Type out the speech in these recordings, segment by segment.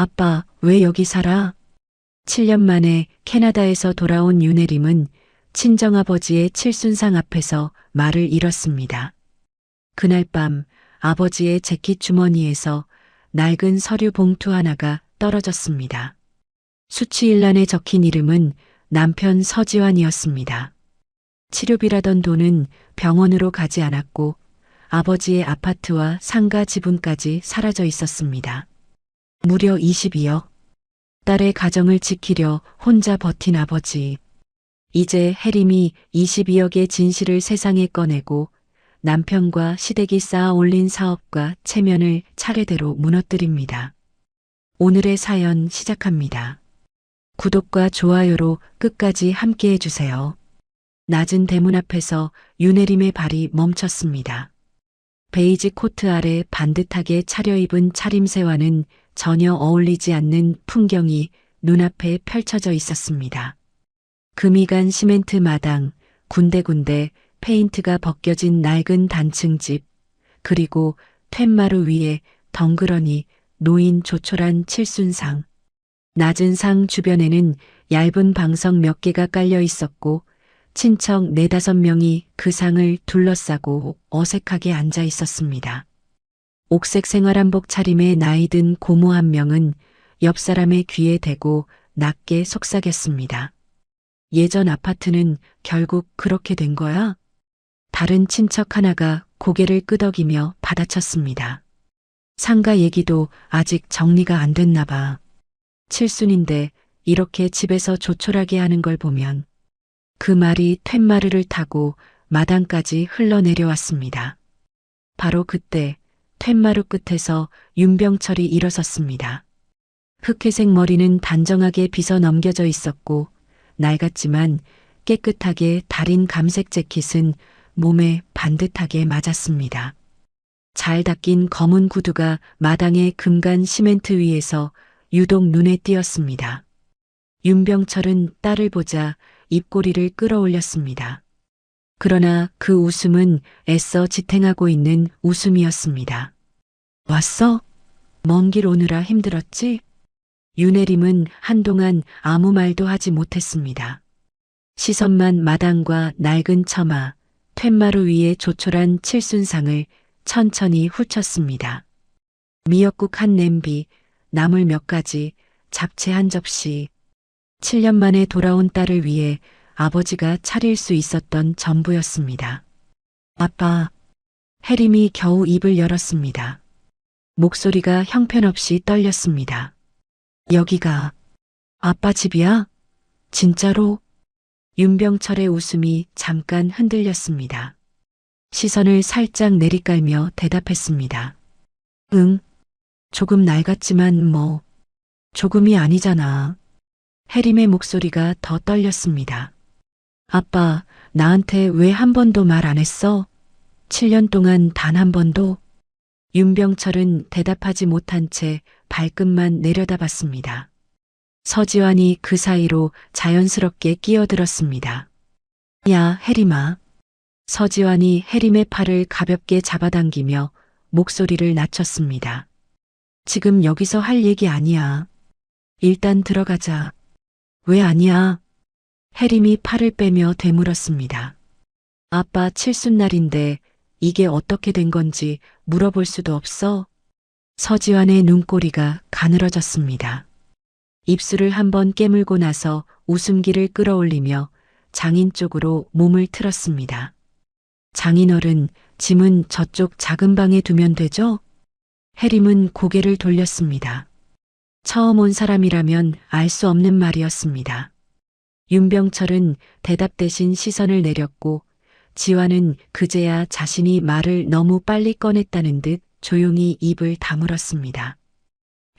아빠, 왜 여기 살아? 7년 만에 캐나다에서 돌아온 윤혜림은 친정아버지의 칠순상 앞에서 말을 잃었습니다. 그날 밤 아버지의 재킷 주머니에서 낡은 서류 봉투 하나가 떨어졌습니다. 수취일란에 적힌 이름은 남편 서지환이었습니다. 치료비라던 돈은 병원으로 가지 않았고 아버지의 아파트와 상가 지분까지 사라져 있었습니다. 무려 22억. 딸의 가정을 지키려 혼자 버틴 아버지. 이제 혜림이 22억의 진실을 세상에 꺼내고 남편과 시댁이 쌓아 올린 사업과 체면을 차례대로 무너뜨립니다. 오늘의 사연 시작합니다. 구독과 좋아요로 끝까지 함께 해주세요. 낮은 대문 앞에서 윤혜림의 발이 멈췄습니다. 베이지 코트 아래 반듯하게 차려입은 차림새와는 전혀 어울리지 않는 풍경이 눈앞에 펼쳐져 있었습니다. 금이 간 시멘트 마당, 군데군데 페인트가 벗겨진 낡은 단층집, 그리고 툇마루 위에 덩그러니 놓인 조촐한 칠순상. 낮은 상 주변에는 얇은 방석 몇 개가 깔려 있었고 친척 4~5명이 그 상을 둘러싸고 어색하게 앉아 있었습니다. 옥색 생활한복 차림의 나이든 고모 한 명은 옆 사람의 귀에 대고 낮게 속삭였습니다. 예전 아파트는 결국 그렇게 된 거야? 다른 친척 하나가 고개를 끄덕이며 받아쳤습니다. 상가 얘기도 아직 정리가 안 됐나 봐. 칠순인데 이렇게 집에서 조촐하게 하는 걸 보면. 그 말이 툇마루를 타고 마당까지 흘러내려왔습니다. 바로 그때 툇마루 끝에서 윤병철이 일어섰습니다. 흑회색 머리는 단정하게 빗어 넘겨져 있었고 낡았지만 깨끗하게 다린 감색 재킷은 몸에 반듯하게 맞았습니다. 잘 닦인 검은 구두가 마당의 금간 시멘트 위에서 유독 눈에 띄었습니다. 윤병철은 딸을 보자 입꼬리를 끌어올렸습니다. 그러나 그 웃음은 애써 지탱하고 있는 웃음이었습니다. 왔어? 먼 길 오느라 힘들었지? 윤혜림은 한동안 아무 말도 하지 못했습니다. 시선만 마당과 낡은 처마, 툇마루 위에 조촐한 칠순상을 천천히 훑었습니다. 미역국 한 냄비, 나물 몇 가지, 잡채 한 접시. 7년 만에 돌아온 딸을 위해 아버지가 차릴 수 있었던 전부였습니다. 아빠, 혜림이 겨우 입을 열었습니다. 목소리가 형편없이 떨렸습니다. 여기가 아빠 집이야? 진짜로? 윤병철의 웃음이 잠깐 흔들렸습니다. 시선을 살짝 내리깔며 대답했습니다. 응, 조금 낡았지만 뭐, 조금이 아니잖아. 혜림의 목소리가 더 떨렸습니다. 아빠, 나한테 왜 한 번도 말 안 했어? 7년 동안 단 한 번도? 윤병철은 대답하지 못한 채 발끝만 내려다봤습니다. 서지환이 그 사이로 자연스럽게 끼어들었습니다. 야, 혜림아. 서지환이 혜림의 팔을 가볍게 잡아당기며 목소리를 낮췄습니다. 지금 여기서 할 얘기 아니야. 일단 들어가자. 왜 아니야? 혜림이 팔을 빼며 되물었습니다. 아빠 칠순날인데 이게 어떻게 된 건지 물어볼 수도 없어? 서지환의 눈꼬리가 가늘어졌습니다. 입술을 한번 깨물고 나서 웃음기를 끌어올리며 장인 쪽으로 몸을 틀었습니다. 장인어른, 짐은 저쪽 작은 방에 두면 되죠? 혜림은 고개를 돌렸습니다. 처음 온 사람이라면 알 수 없는 말이었습니다. 윤병철은 대답 대신 시선을 내렸고 지환은 그제야 자신이 말을 너무 빨리 꺼냈다는 듯 조용히 입을 다물었습니다.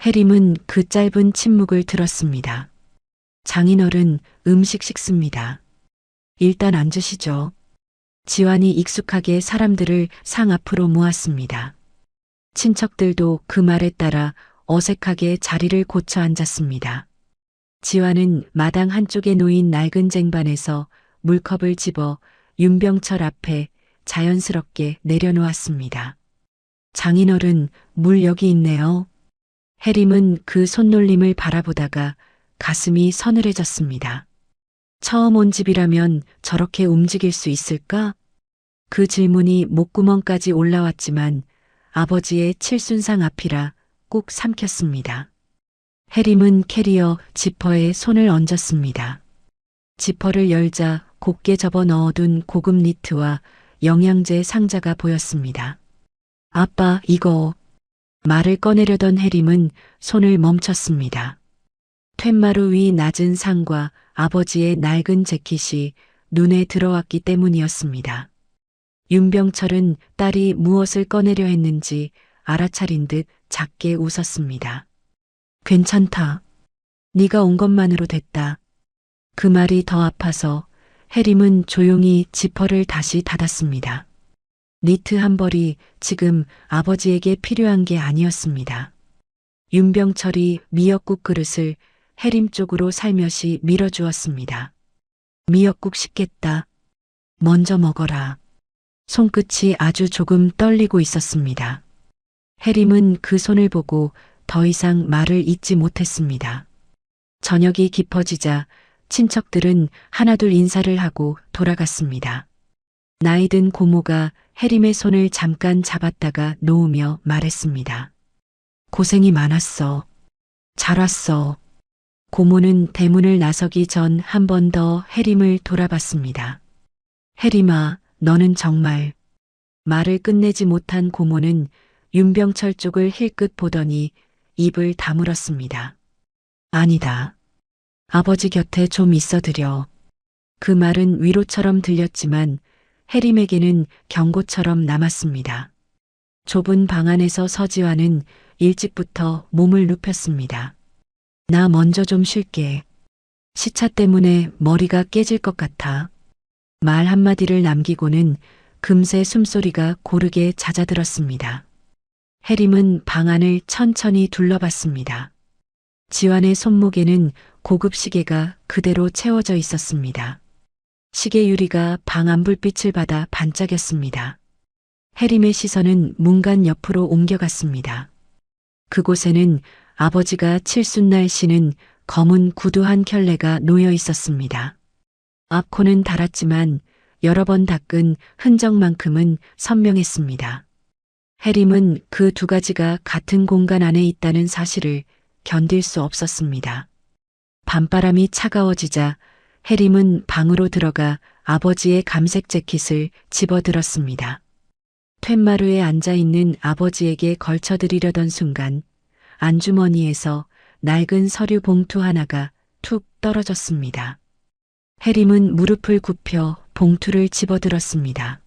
혜림은 그 짧은 침묵을 들었습니다. 장인어른, 음식 식습니다. 일단 앉으시죠. 지환이 익숙하게 사람들을 상 앞으로 모았습니다. 친척들도 그 말에 따라 어색하게 자리를 고쳐 앉았습니다. 지환은 마당 한쪽에 놓인 낡은 쟁반에서 물컵을 집어 윤병철 앞에 자연스럽게 내려놓았습니다. 장인어른, 물 여기 있네요. 해림은 그 손놀림을 바라보다가 가슴이 서늘해졌습니다. 처음 온 집이라면 저렇게 움직일 수 있을까? 그 질문이 목구멍까지 올라왔지만 아버지의 칠순상 앞이라 꼭 삼켰습니다. 해림은 캐리어 지퍼에 손을 얹었습니다. 지퍼를 열자 곱게 접어 넣어둔 고급 니트와 영양제 상자가 보였습니다. 아빠, 이거. 말을 꺼내려던 해림은 손을 멈췄습니다. 툇마루 위 낮은 상과 아버지의 낡은 재킷이 눈에 들어왔기 때문이었습니다. 윤병철은 딸이 무엇을 꺼내려 했는지 알아차린 듯 작게 웃었습니다. 괜찮다. 네가 온 것만으로 됐다. 그 말이 더 아파서 해림은 조용히 지퍼를 다시 닫았습니다. 니트 한 벌이 지금 아버지에게 필요한 게 아니었습니다. 윤병철이 미역국 그릇을 해림 쪽으로 살며시 밀어주었습니다. 미역국 식겠다. 먼저 먹어라. 손끝이 아주 조금 떨리고 있었습니다. 해림은 그 손을 보고 더 이상 말을 잇지 못했습니다. 저녁이 깊어지자 친척들은 하나둘 인사를 하고 돌아갔습니다. 나이든 고모가 해림의 손을 잠깐 잡았다가 놓으며 말했습니다. 고생이 많았어. 잘 왔어. 고모는 대문을 나서기 전 한 번 더 해림을 돌아봤습니다. 해림아, 너는 정말. 말을 끝내지 못한 고모는 윤병철 쪽을 힐끗 보더니 입을 다물었습니다. 아니다. 아버지 곁에 좀 있어드려. 그 말은 위로처럼 들렸지만 해림에게는 경고처럼 남았습니다. 좁은 방 안에서 서지화는 일찍부터 몸을 눕혔습니다. 나 먼저 좀 쉴게. 시차 때문에 머리가 깨질 것 같아. 말 한마디를 남기고는 금세 숨소리가 고르게 잦아들었습니다. 해림은 방 안을 천천히 둘러봤습니다. 지환의 손목에는 고급 시계가 그대로 채워져 있었습니다. 시계 유리가 방 안 불빛을 받아 반짝였습니다. 해림의 시선은 문간 옆으로 옮겨갔습니다. 그곳에는 아버지가 칠순날 신은 검은 구두 한 켤레가 놓여 있었습니다. 앞코는 닳았지만 여러 번 닦은 흔적만큼은 선명했습니다. 해림은 그 두 가지가 같은 공간 안에 있다는 사실을 견딜 수 없었습니다. 밤바람이 차가워지자 해림은 방으로 들어가 아버지의 감색 재킷을 집어들었습니다. 툇마루에 앉아있는 아버지에게 걸쳐드리려던 순간 안주머니에서 낡은 서류 봉투 하나가 툭 떨어졌습니다. 해림은 무릎을 굽혀 봉투를 집어들었습니다.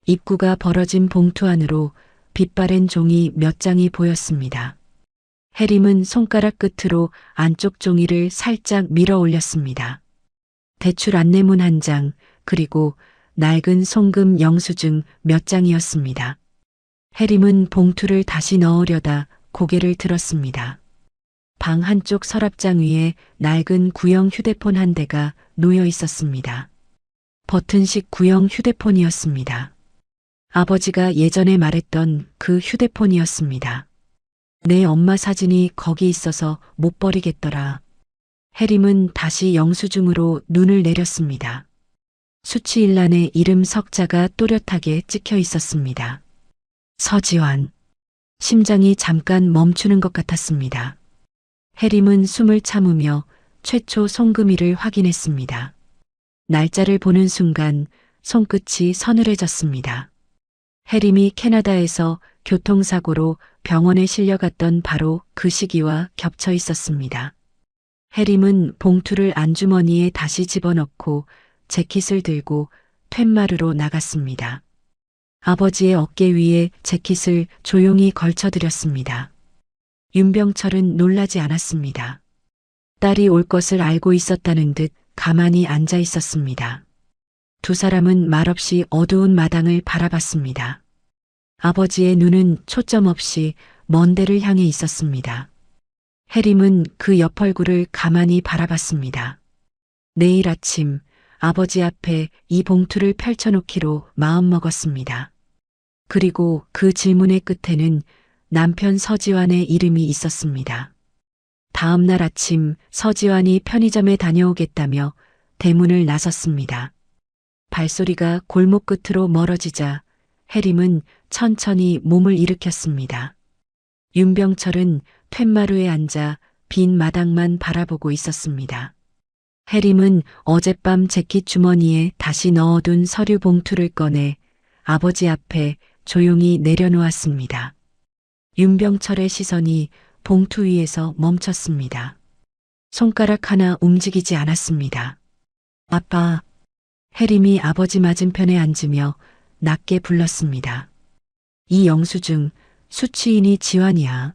입구가 벌어진 봉투 안으로 빛바랜 종이 몇 장이 보였습니다. 해림은 손가락 끝으로 안쪽 종이를 살짝 밀어 올렸습니다. 대출 안내문 한 장, 그리고 낡은 송금 영수증 몇 장이었습니다. 해림은 봉투를 다시 넣으려다 고개를 들었습니다. 방 한쪽 서랍장 위에 낡은 구형 휴대폰 한 대가 놓여 있었습니다. 버튼식 구형 휴대폰이었습니다. 아버지가 예전에 말했던 그 휴대폰이었습니다. 내 엄마 사진이 거기 있어서 못 버리겠더라. 해림은 다시 영수증으로 눈을 내렸습니다. 수치일란에 이름 석자가 또렷하게 찍혀 있었습니다. 서지환. 심장이 잠깐 멈추는 것 같았습니다. 해림은 숨을 참으며 최초 송금일을 확인했습니다. 날짜를 보는 순간 손끝이 서늘해졌습니다. 해림이 캐나다에서 교통사고로 병원에 실려갔던 바로 그 시기와 겹쳐 있었습니다. 해림은 봉투를 안주머니에 다시 집어넣고 재킷을 들고 툇마루로 나갔습니다. 아버지의 어깨 위에 재킷을 조용히 걸쳐드렸습니다. 윤병철은 놀라지 않았습니다. 딸이 올 것을 알고 있었다는 듯 가만히 앉아 있었습니다. 두 사람은 말없이 어두운 마당을 바라봤습니다. 아버지의 눈은 초점 없이 먼 데를 향해 있었습니다. 해림은 그 옆 얼굴을 가만히 바라봤습니다. 내일 아침 아버지 앞에 이 봉투를 펼쳐놓기로 마음먹었습니다. 그리고 그 질문의 끝에는 남편 서지환의 이름이 있었습니다. 다음 날 아침 서지환이 편의점에 다녀오겠다며 대문을 나섰습니다. 발소리가 골목 끝으로 멀어지자 해림은 천천히 몸을 일으켰습니다. 윤병철은 툇마루에 앉아 빈 마당만 바라보고 있었습니다. 해림은 어젯밤 재킷 주머니에 다시 넣어둔 서류 봉투를 꺼내 아버지 앞에 조용히 내려놓았습니다. 윤병철의 시선이 봉투 위에서 멈췄습니다. 손가락 하나 움직이지 않았습니다. 아빠. 해림이 아버지 맞은편에 앉으며 낮게 불렀습니다. 이 영수증 수취인이 지환이야.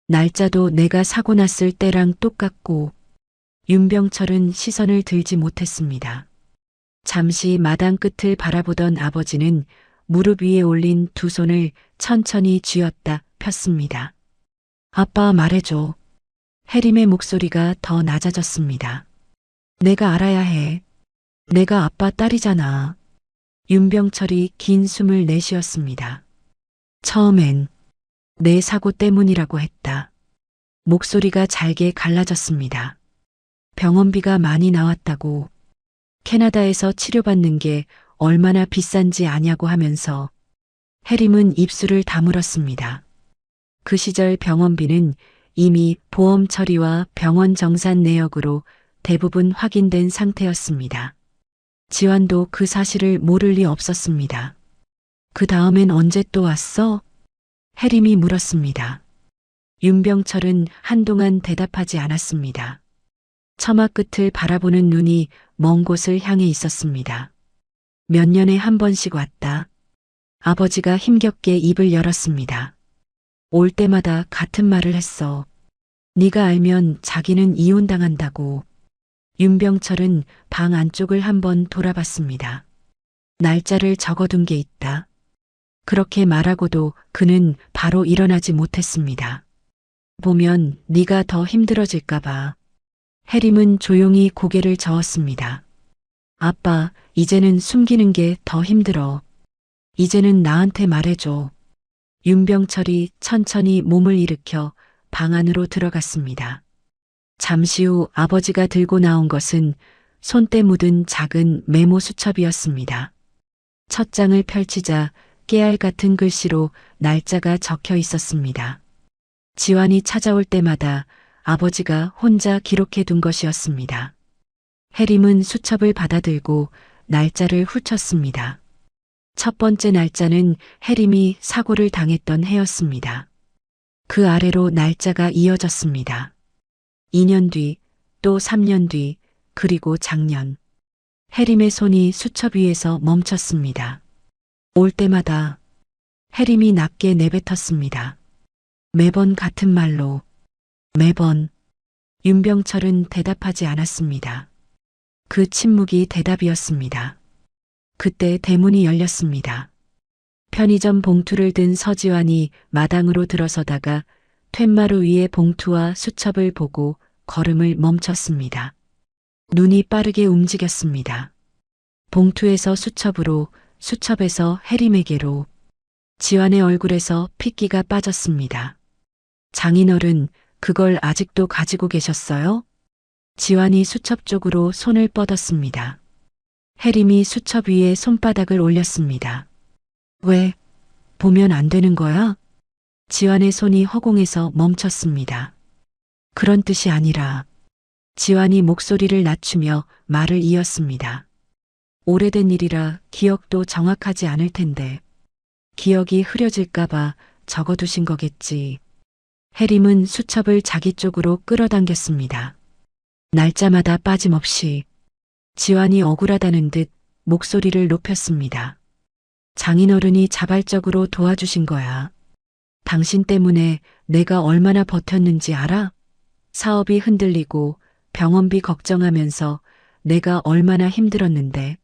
날짜도 내가 사고 났을 때랑 똑같고. 윤병철은 시선을 들지 못했습니다. 잠시 마당 끝을 바라보던 아버지는 무릎 위에 올린 두 손을 천천히 쥐었다 폈습니다. 아빠 말해줘. 해림의 목소리가 더 낮아졌습니다. 내가 알아야 해. 내가 아빠 딸이잖아. 윤병철이 긴 숨을 내쉬었습니다. 처음엔 내 사고 때문이라고 했다. 목소리가 잘게 갈라졌습니다. 병원비가 많이 나왔다고. 캐나다에서 치료받는 게 얼마나 비싼지 아냐고 하면서 해림은 입술을 다물었습니다. 그 시절 병원비는 이미 보험 처리와 병원 정산 내역으로 대부분 확인된 상태였습니다. 지환도 그 사실을 모를 리 없었습니다. 그 다음엔 언제 또 왔어? 해림이 물었습니다. 윤병철은 한동안 대답하지 않았습니다. 처마 끝을 바라보는 눈이 먼 곳을 향해 있었습니다. 몇 년에 한 번씩 왔다. 아버지가 힘겹게 입을 열었습니다. 올 때마다 같은 말을 했어. 네가 알면 자기는 이혼당한다고. 윤병철은 방 안쪽을 한번 돌아봤습니다. 날짜를 적어둔 게 있다. 그렇게 말하고도 그는 바로 일어나지 못했습니다. 보면 네가 더 힘들어질까 봐. 해림은 조용히 고개를 저었습니다. 아빠, 이제는 숨기는 게 더 힘들어. 이제는 나한테 말해줘. 윤병철이 천천히 몸을 일으켜 방 안으로 들어갔습니다. 잠시 후 아버지가 들고 나온 것은 손때 묻은 작은 메모 수첩이었습니다. 첫 장을 펼치자 깨알 같은 글씨로 날짜가 적혀 있었습니다. 지환이 찾아올 때마다 아버지가 혼자 기록해 둔 것이었습니다. 해림은 수첩을 받아들고 날짜를 훑었습니다. 첫 번째 날짜는 해림이 사고를 당했던 해였습니다. 그 아래로 날짜가 이어졌습니다. 2년 뒤, 또 3년 뒤, 그리고 작년. 해림의 손이 수첩 위에서 멈췄습니다. 올 때마다 해림이 낮게 내뱉었습니다. 매번 같은 말로. 매번. 윤병철은 대답하지 않았습니다. 그 침묵이 대답이었습니다. 그때 대문이 열렸습니다. 편의점 봉투를 든 서지환이 마당으로 들어서다가 툇마루 위에 봉투와 수첩을 보고 걸음을 멈췄습니다. 눈이 빠르게 움직였습니다. 봉투에서 수첩으로, 수첩에서 해림에게로. 지환의 얼굴에서 핏기가 빠졌습니다. 장인어른, 그걸 아직도 가지고 계셨어요? 지환이 수첩 쪽으로 손을 뻗었습니다. 해림이 수첩 위에 손바닥을 올렸습니다. 왜? 보면 안 되는 거야? 지환의 손이 허공에서 멈췄습니다. 그런 뜻이 아니라. 지환이 목소리를 낮추며 말을 이었습니다. 오래된 일이라 기억도 정확하지 않을 텐데. 기억이 흐려질까봐 적어두신 거겠지. 해림은 수첩을 자기 쪽으로 끌어당겼습니다. 날짜마다 빠짐없이. 지환이 억울하다는 듯 목소리를 높였습니다. 장인어른이 자발적으로 도와주신 거야. 당신 때문에 내가 얼마나 버텼는지 알아? 사업이 흔들리고 병원비 걱정하면서 내가 얼마나 힘들었는데.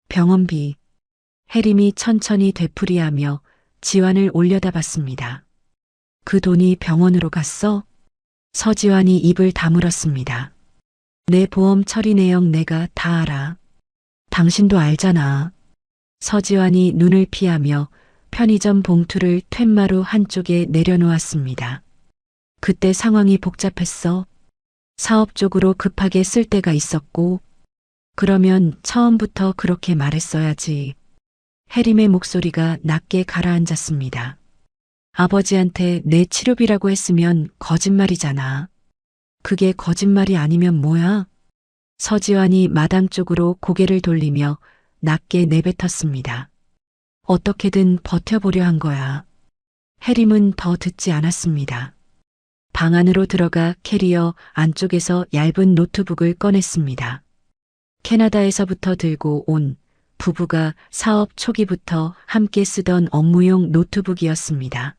병원비. 해림이 천천히 되풀이하며 지환을 올려다봤습니다. 그 돈이 병원으로 갔어? 서지환이 입을 다물었습니다. 내 보험 처리 내역 내가 다 알아. 당신도 알잖아. 서지환이 눈을 피하며 편의점 봉투를 툇마루 한쪽에 내려놓았습니다. 그때 상황이 복잡했어. 사업 쪽으로 급하게 쓸 때가 있었고, 그러면 처음부터 그렇게 말했어야지. 해림의 목소리가 낮게 가라앉았습니다. 아버지한테 내 치료비라고 했으면 거짓말이잖아. 그게 거짓말이 아니면 뭐야? 서지환이 마당 쪽으로 고개를 돌리며 낮게 내뱉었습니다. 어떻게든 버텨보려 한 거야. 해림은 더 듣지 않았습니다. 방 안으로 들어가 캐리어 안쪽에서 얇은 노트북을 꺼냈습니다. 캐나다에서부터 들고 온 부부가 사업 초기부터 함께 쓰던 업무용 노트북이었습니다.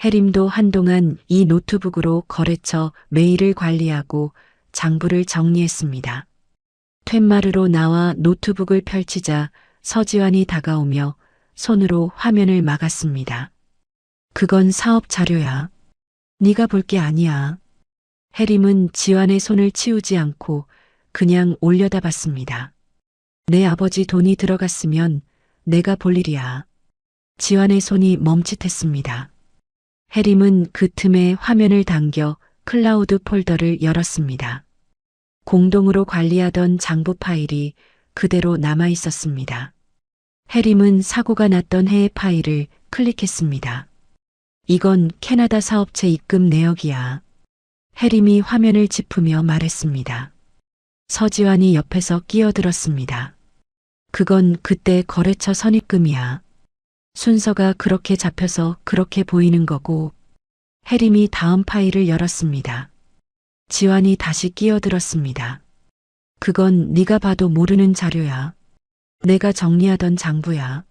해림도 한동안 이 노트북으로 거래처 메일을 관리하고 장부를 정리했습니다. 툇마루로 나와 노트북을 펼치자 서지환이 다가오며 손으로 화면을 막았습니다. 그건 사업 자료야. 네가 볼 게 아니야. 해림은 지환의 손을 치우지 않고 그냥 올려다 봤습니다. 내 아버지 돈이 들어갔으면 내가 볼 일이야. 지환의 손이 멈칫했습니다. 해림은 그 틈에 화면을 당겨 클라우드 폴더를 열었습니다. 공동으로 관리하던 장부 파일이 그대로 남아 있었습니다. 해림은 사고가 났던 해의 파일을 클릭했습니다. 이건 캐나다 사업체 입금 내역이야. 해림이 화면을 짚으며 말했습니다. 서지환이 옆에서 끼어들었습니다. 그건 그때 거래처 선입금이야. 순서가 그렇게 잡혀서 그렇게 보이는 거고. 해림이 다음 파일을 열었습니다. 지환이 다시 끼어들었습니다. 그건 네가 봐도 모르는 자료야. 내가 정리하던 장부야.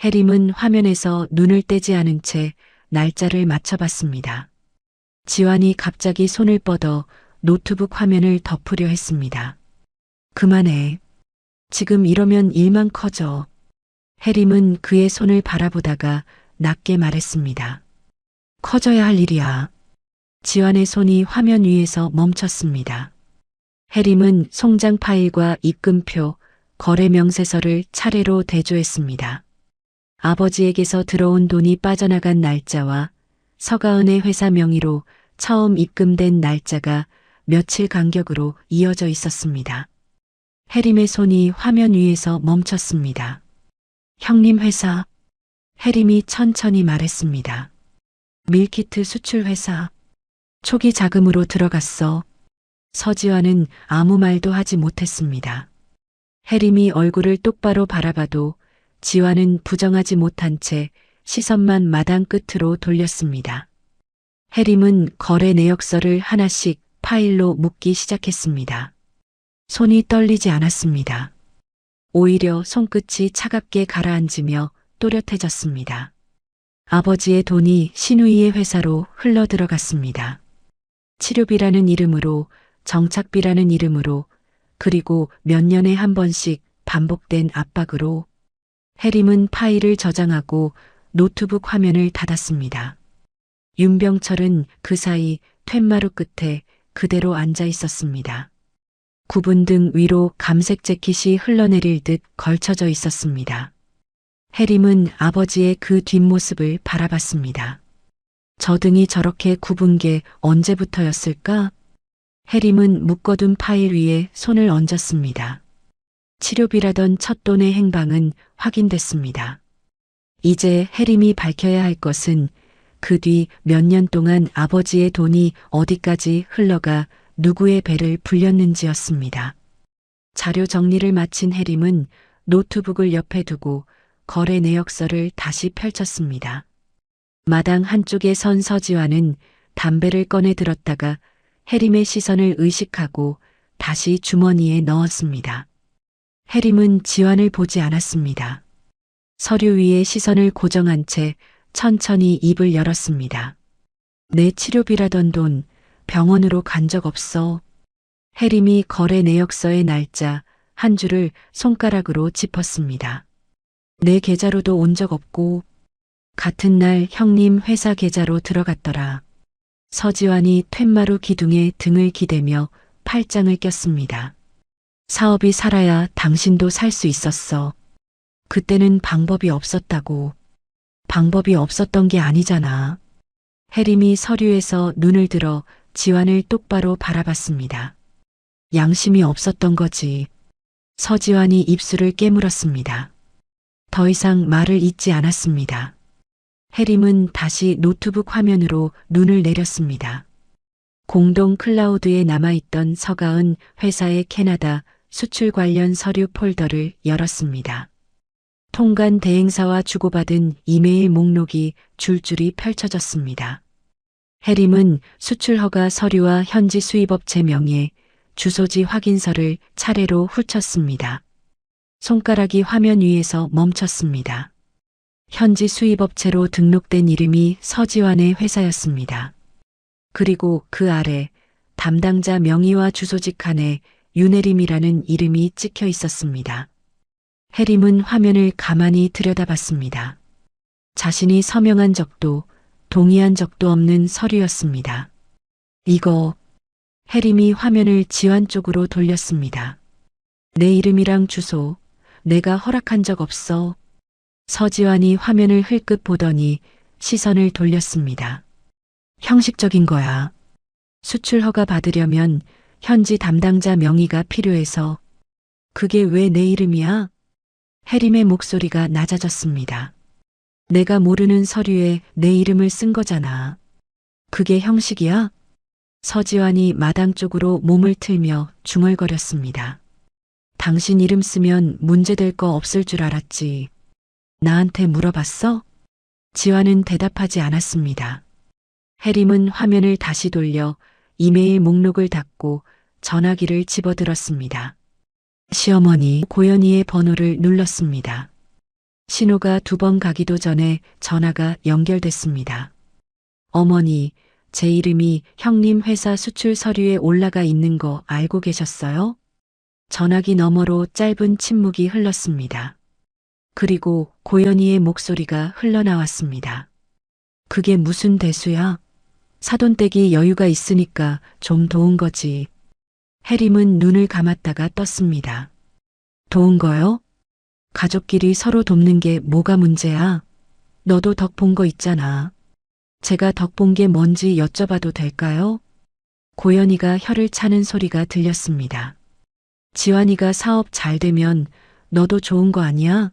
해림은 화면에서 눈을 떼지 않은 채 날짜를 맞춰봤습니다. 지환이 갑자기 손을 뻗어 노트북 화면을 덮으려 했습니다. 그만해. 지금 이러면 일만 커져. 해림은 그의 손을 바라보다가 낮게 말했습니다. 커져야 할 일이야. 지환의 손이 화면 위에서 멈췄습니다. 해림은 송장 파일과 입금표, 거래 명세서를 차례로 대조했습니다. 아버지에게서 들어온 돈이 빠져나간 날짜와 서가은의 회사 명의로 처음 입금된 날짜가 며칠 간격으로 이어져 있었습니다. 해림의 손이 화면 위에서 멈췄습니다. 형님 회사. 해림이 천천히 말했습니다. 밀키트 수출 회사. 초기 자금으로 들어갔어. 서지환은 아무 말도 하지 못했습니다. 해림이 얼굴을 똑바로 바라봐도 지환은 부정하지 못한 채 시선만 마당 끝으로 돌렸습니다. 해림은 거래 내역서를 하나씩 파일로 묶기 시작했습니다. 손이 떨리지 않았습니다. 오히려 손끝이 차갑게 가라앉으며 또렷해졌습니다. 아버지의 돈이 신우이의 회사로 흘러 들어갔습니다. 치료비라는 이름으로, 정착비라는 이름으로, 그리고 몇 년에 한 번씩 반복된 압박으로. 해림은 파일을 저장하고 노트북 화면을 닫았습니다. 윤병철은 그 사이 툇마루 끝에 그대로 앉아 있었습니다. 구분 등 위로 감색 재킷이 흘러내릴 듯 걸쳐져 있었습니다. 해림은 아버지의 그 뒷모습을 바라봤습니다. 저 등이 저렇게 굽은 게 언제부터였을까? 해림은 묶어둔 파일 위에 손을 얹었습니다. 치료비라던 첫 돈의 행방은 확인됐습니다. 이제 해림이 밝혀야 할 것은 그 뒤 몇 년 동안 아버지의 돈이 어디까지 흘러가 누구의 배를 불렸는지였습니다. 자료 정리를 마친 해림은 노트북을 옆에 두고 거래 내역서를 다시 펼쳤습니다. 마당 한쪽에 선 서지환은 담배를 꺼내 들었다가 해림의 시선을 의식하고 다시 주머니에 넣었습니다. 해림은 지환을 보지 않았습니다. 서류 위에 시선을 고정한 채 천천히 입을 열었습니다. 내 치료비라던 돈 병원으로 간 적 없어. 해림이 거래 내역서의 날짜 한 줄을 손가락으로 짚었습니다. 내 계좌로도 온 적 없고 같은 날 형님 회사 계좌로 들어갔더라. 서지환이 툇마루 기둥에 등을 기대며 팔짱을 꼈습니다. 사업이 살아야 당신도 살 수 있었어. 그때는 방법이 없었다고. 방법이 없었던 게 아니잖아. 혜림이 서류에서 눈을 들어 지환을 똑바로 바라봤습니다. 양심이 없었던 거지. 서지환이 입술을 깨물었습니다. 더 이상 말을 잇지 않았습니다. 혜림은 다시 노트북 화면으로 눈을 내렸습니다. 공동 클라우드에 남아있던 서가은 회사의 캐나다 수출 관련 서류 폴더를 열었습니다. 통관 대행사와 주고받은 이메일 목록이 줄줄이 펼쳐졌습니다. 혜림은 수출 허가 서류와 현지 수입업체 명예, 주소지 확인서를 차례로 훑었습니다. 손가락이 화면 위에서 멈췄습니다. 현지 수입업체로 등록된 이름이 서지환의 회사였습니다. 그리고 그 아래 담당자 명의와 주소지 칸에 윤혜림이라는 이름이 찍혀 있었습니다. 혜림은 화면을 가만히 들여다봤습니다. 자신이 서명한 적도 동의한 적도 없는 서류였습니다. 이거, 혜림이 화면을 지환 쪽으로 돌렸습니다. 내 이름이랑 주소, 내가 허락한 적 없어. 서지환이 화면을 흘끗 보더니 시선을 돌렸습니다. 형식적인 거야. 수출 허가 받으려면 현지 담당자 명의가 필요해서. 그게 왜 내 이름이야? 혜림의 목소리가 낮아졌습니다. 내가 모르는 서류에 내 이름을 쓴 거잖아. 그게 형식이야? 서지환이 마당 쪽으로 몸을 틀며 중얼거렸습니다. 당신 이름 쓰면 문제될 거 없을 줄 알았지. 나한테 물어봤어? 지환은 대답하지 않았습니다. 혜림은 화면을 다시 돌려 이메일 목록을 닫고 전화기를 집어들었습니다. 시어머니 고연희의 번호를 눌렀습니다. 신호가 2번 가기도 전에 전화가 연결됐습니다. 어머니, 제 이름이 형님 회사 수출 서류에 올라가 있는 거 알고 계셨어요? 전화기 너머로 짧은 침묵이 흘렀습니다. 그리고 고연희의 목소리가 흘러나왔습니다. 그게 무슨 대수야? 사돈댁이 여유가 있으니까 좀 도운 거지. 혜림은 눈을 감았다가 떴습니다. 도운 거요? 가족끼리 서로 돕는 게 뭐가 문제야? 너도 덕 본 거 있잖아. 제가 덕 본 게 뭔지 여쭤봐도 될까요? 고연희가 혀를 차는 소리가 들렸습니다. 지환이가 사업 잘 되면 너도 좋은 거 아니야?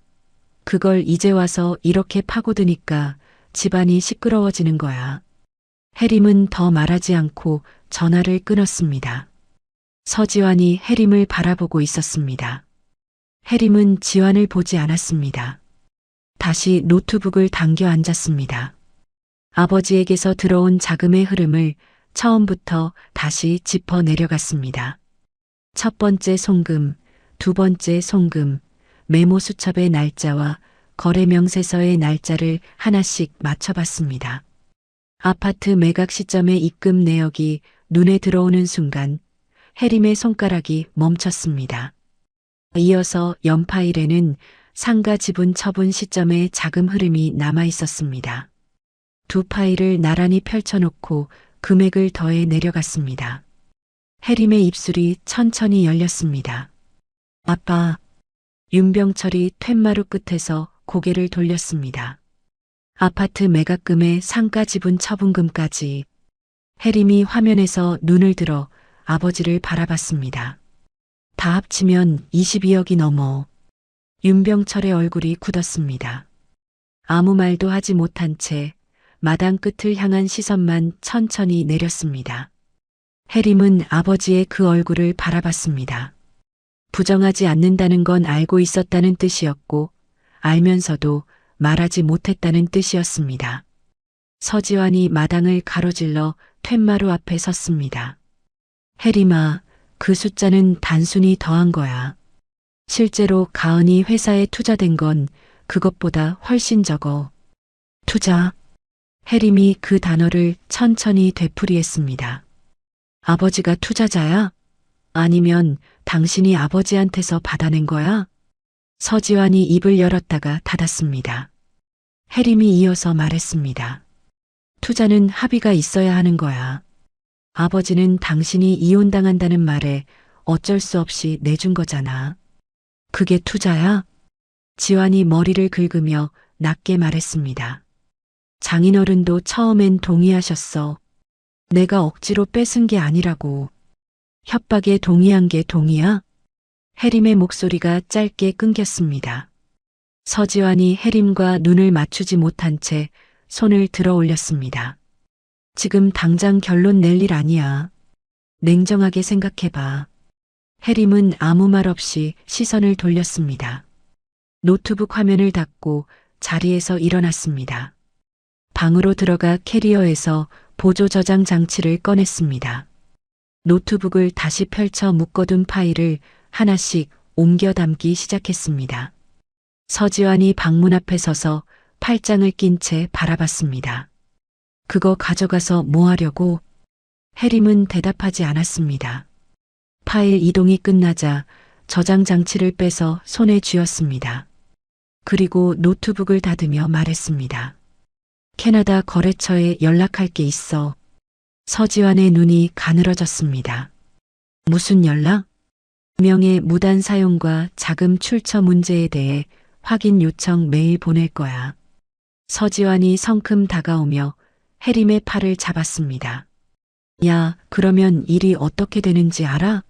그걸 이제 와서 이렇게 파고드니까 집안이 시끄러워지는 거야. 혜림은 더 말하지 않고 전화를 끊었습니다. 서지환이 혜림을 바라보고 있었습니다. 혜림은 지환을 보지 않았습니다. 다시 노트북을 당겨 앉았습니다. 아버지에게서 들어온 자금의 흐름을 처음부터 다시 짚어 내려갔습니다. 첫 번째 송금, 두 번째 송금, 메모 수첩의 날짜와 거래 명세서의 날짜를 하나씩 맞춰봤습니다. 아파트 매각 시점의 입금 내역이 눈에 들어오는 순간 혜림의 손가락이 멈췄습니다. 이어서 연파일에는 상가 지분 처분 시점의 자금 흐름이 남아 있었습니다. 두 파일을 나란히 펼쳐놓고 금액을 더해 내려갔습니다. 혜림의 입술이 천천히 열렸습니다. 아빠, 윤병철이 툇마루 끝에서 고개를 돌렸습니다. 아파트 매각금의 상가 지분 처분금까지. 혜림이 화면에서 눈을 들어 아버지를 바라봤습니다. 다 합치면 22억이 넘어. 윤병철의 얼굴이 굳었습니다. 아무 말도 하지 못한 채 마당 끝을 향한 시선만 천천히 내렸습니다. 혜림은 아버지의 그 얼굴을 바라봤습니다. 부정하지 않는다는 건 알고 있었다는 뜻이었고 알면서도 말하지 못했다는 뜻이었습니다. 서지환이 마당을 가로질러 툇마루 앞에 섰습니다. 혜림아, 그 숫자는 단순히 더한 거야. 실제로 가은이 회사에 투자된 건 그것보다 훨씬 적어. 투자. 혜림이 그 단어를 천천히 되풀이했습니다. 아버지가 투자자야? 아니면 당신이 아버지한테서 받아낸 거야? 서지환이 입을 열었다가 닫았습니다. 혜림이 이어서 말했습니다. 투자는 합의가 있어야 하는 거야. 아버지는 당신이 이혼당한다는 말에 어쩔 수 없이 내준 거잖아. 그게 투자야? 지환이 머리를 긁으며 낮게 말했습니다. 장인어른도 처음엔 동의하셨어. 내가 억지로 뺏은 게 아니라고. 협박에 동의한 게 동의야? 해림의 목소리가 짧게 끊겼습니다. 서지환이 해림과 눈을 맞추지 못한 채 손을 들어 올렸습니다. 지금 당장 결론 낼 일 아니야. 냉정하게 생각해봐. 해림은 아무 말 없이 시선을 돌렸습니다. 노트북 화면을 닫고 자리에서 일어났습니다. 방으로 들어가 캐리어에서 보조 저장 장치를 꺼냈습니다. 노트북을 다시 펼쳐 묶어둔 파일을 하나씩 옮겨 담기 시작했습니다. 서지환이 방문 앞에 서서 팔짱을 낀 채 바라봤습니다. 그거 가져가서 뭐 하려고? 해림은 대답하지 않았습니다. 파일 이동이 끝나자 저장 장치를 빼서 손에 쥐었습니다. 그리고 노트북을 닫으며 말했습니다. 캐나다 거래처에 연락할 게 있어. 서지환의 눈이 가늘어졌습니다. 무슨 연락? 명의 무단 사용과 자금 출처 문제에 대해 확인 요청 메일 보낼 거야. 서지환이 성큼 다가오며 해림의 팔을 잡았습니다. 야, 그러면 일이 어떻게 되는지 알아?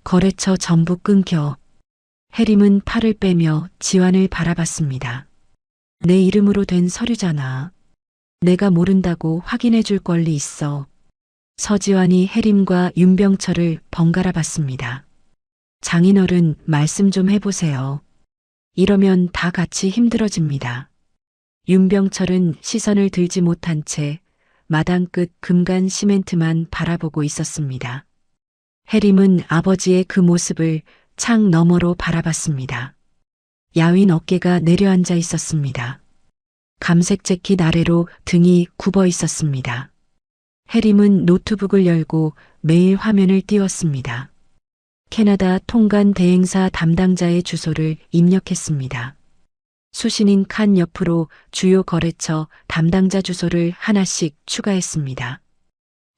거래처 전부 끊겨. 해림은 팔을 빼며 지환을 바라봤습니다. 내 이름으로 된 서류잖아. 내가 모른다고 확인해 줄 권리 있어. 서지환이 해림과 윤병철을 번갈아 봤습니다. 장인어른 말씀 좀 해보세요. 이러면 다 같이 힘들어집니다. 윤병철은 시선을 들지 못한 채 마당 끝 금간 시멘트만 바라보고 있었습니다. 해림은 아버지의 그 모습을 창 너머로 바라봤습니다. 야윈 어깨가 내려앉아 있었습니다. 감색 재킷 아래로 등이 굽어 있었습니다. 해림은 노트북을 열고 메일 화면을 띄웠습니다. 캐나다 통관 대행사 담당자의 주소를 입력했습니다. 수신인 칸 옆으로 주요 거래처 담당자 주소를 하나씩 추가했습니다.